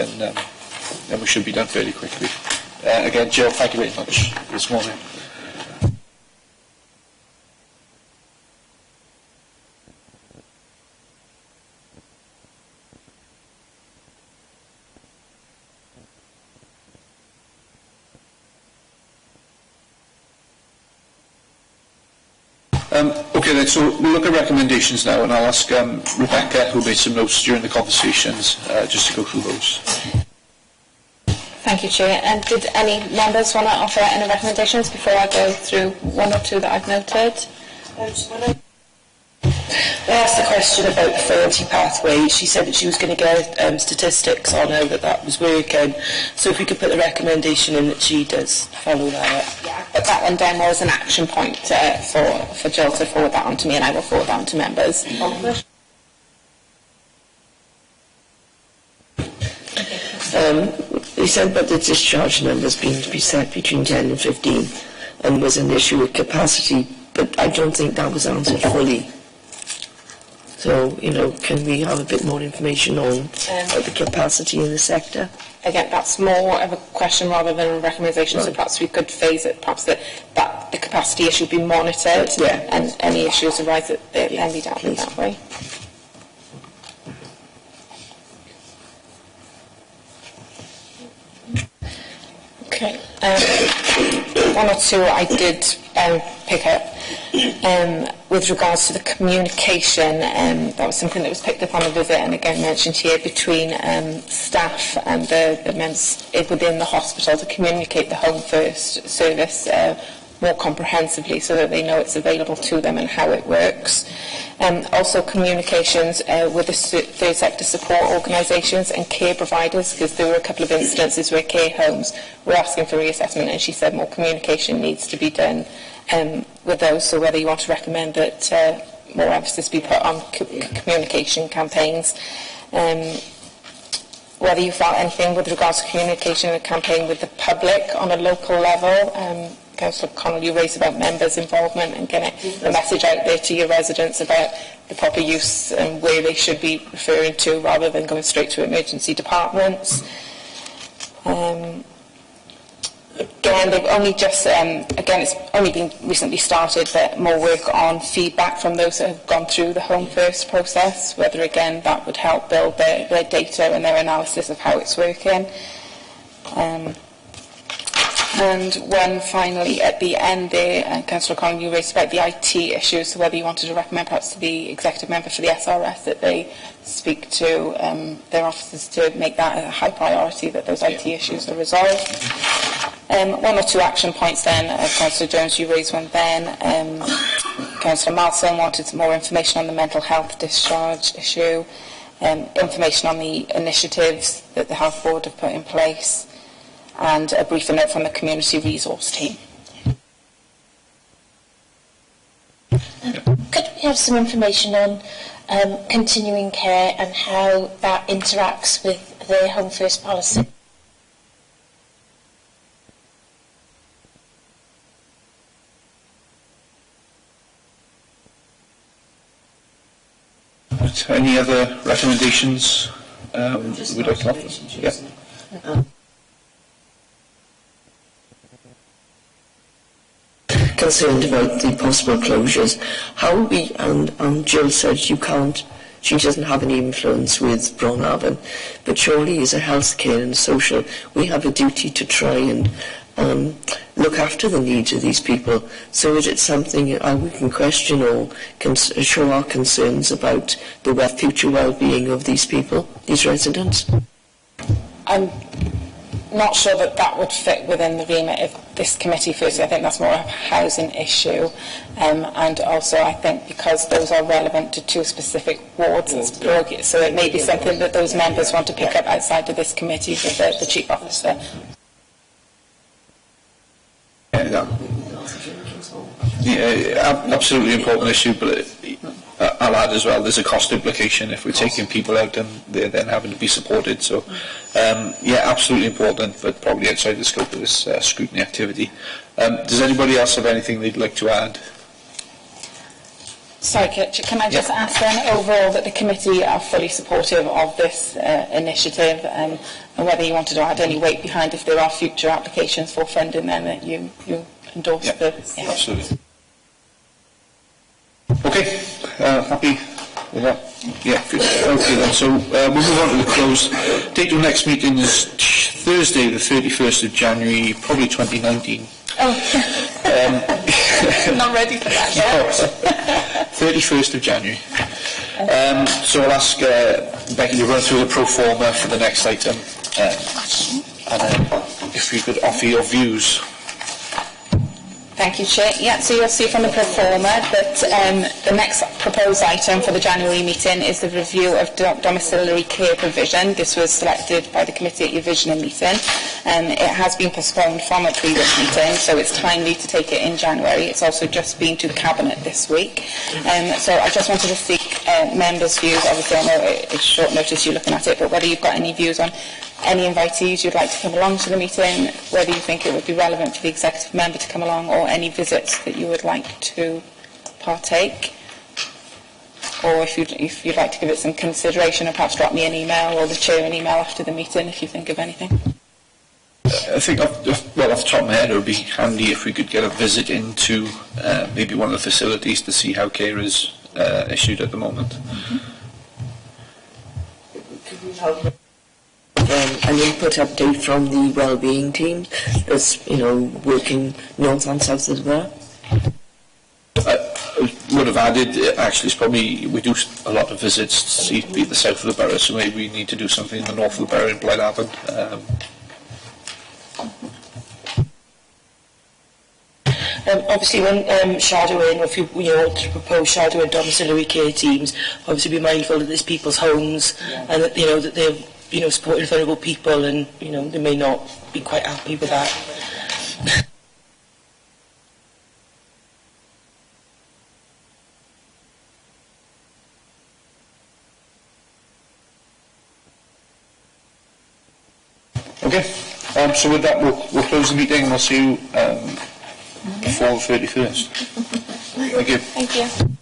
then we should be done fairly quickly. Again, Jill, thank you very much this morning. Okay then, so we'll look at recommendations now, and I'll ask Rebecca, who made some notes during the conversations, just to go through those. Thank you, Chair. And did any members want to offer any recommendations before I go through one or two that I've noted? I asked the question about the frailty pathway. She said that she was going to get statistics on how that was working. So if we could put the recommendation in that she does follow that. Yeah, I put that one down more as an action point for Jill to forward that on to me, and I will forward that on to members. They said that the discharge numbers being to be set between 10 and 15 and was an issue with capacity, but I don't think that was answered fully. So, can we have a bit more information on the capacity in the sector? Again, that's more of a question rather than a recommendation, right. So perhaps we could phase it, perhaps that the capacity issue be monitored, and any issues arise that then be dealt with that way. Okay. One or two I did pick up. With regards to the communication, that was something that was picked up on the visit and again mentioned here between staff and the members within the hospital to communicate the Home First service more comprehensively so that they know it's available to them and how it works. Also communications with the third sector support organisations and care providers, because there were a couple of instances where care homes were asking for reassessment and she said more communication needs to be done with those. So whether you want to recommend that more emphasis be put on communication campaigns, whether you felt anything with regards to communication and campaign with the public on a local level. Councillor Connell, you raised about members' involvement and getting the message out there to your residents about the proper use and where they should be referring to rather than going straight to emergency departments. Again, they've only just, again, it's only been recently started, but more work on feedback from those that have gone through the Home First process, whether, again, that would help build their data and their analysis of how it's working. And one finally at the end there, Councillor Collins, you raised about the IT issues, so whether you wanted to recommend perhaps to the executive member for the SRS that they speak to their officers to make that a high priority, that those IT issues are resolved. One or two action points then, Councillor Jones, you raised one then. Councillor Malson wanted some more information on the mental health discharge issue, information on the initiatives that the Health Board have put in place, and a brief note from the community resource team. Could we have some information on continuing care and how that interacts with the Home First policy? Any other recommendations we'd like to offer? Yeah. Concerned about the possible closures. How are we, and Jill said she doesn't have any influence with Bronavon, but surely as a healthcare and social, we have a duty to try and look after the needs of these people. So is it something we can question or can show our concerns about the future well-being of these people, these residents? I'm not sure that that would fit within the remit of this committee. Firstly, I think that's more a housing issue, and also I think because those are relevant to two specific wards, so it may be something that those members want to pick up outside of this committee with the Chief Officer. Yeah, absolutely important issue, but I'll add as well, there's a cost implication if we're taking people out and they're then having to be supported. So, yeah, absolutely important, but probably outside the scope of this scrutiny activity. Does anybody else have anything they'd like to add? Sorry, can I just ask then overall that the committee are fully supportive of this initiative, and whether you wanted to add any weight behind if there are future applications for funding then that you endorse the... Yeah, absolutely. Okay, happy with that? Yeah, good. Okay then, so we'll move on to the close. Date of next meeting is Thursday the 31st of January, probably 2019. Oh, not ready for that yet. 31st of January. So I'll ask Becky to run through the pro forma for the next item, and if you could offer your views. Thank you, Chair. Yeah, so you'll see from the pro forma that the next proposed item for the January meeting is the review of domiciliary care provision. This was selected by the committee at your visioning meeting. It has been postponed from a previous meeting, so it's timely to take it in January. It's also just been to the Cabinet this week. So I just wanted to seek members' views. Obviously, I know it's short notice you're looking at it, but whether you've got any views on any invitees you'd like to come along to the meeting, whether you think it would be relevant for the executive member to come along, or any visits that you would like to partake, or if you'd like to give it some consideration, or perhaps drop me an email or the chair an email after the meeting if you think of anything. I think, off the top of my head, it would be handy if we could get a visit into maybe one of the facilities to see how care is issued at the moment. An input update from the wellbeing team that's, working north and south as well. I would have added, actually, it's probably, we do a lot of visits to see the south of the borough, so maybe we need to do something in the north of the borough in Blaenavon. Obviously, when shadowing, or if you want to propose shadowing domiciliary care teams, obviously be mindful that it's people's homes, and that that they're supporting vulnerable people, and they may not be quite happy with that. Okay, so with that, we'll close the meeting and we'll see you before the 31st. Thank you. Thank you.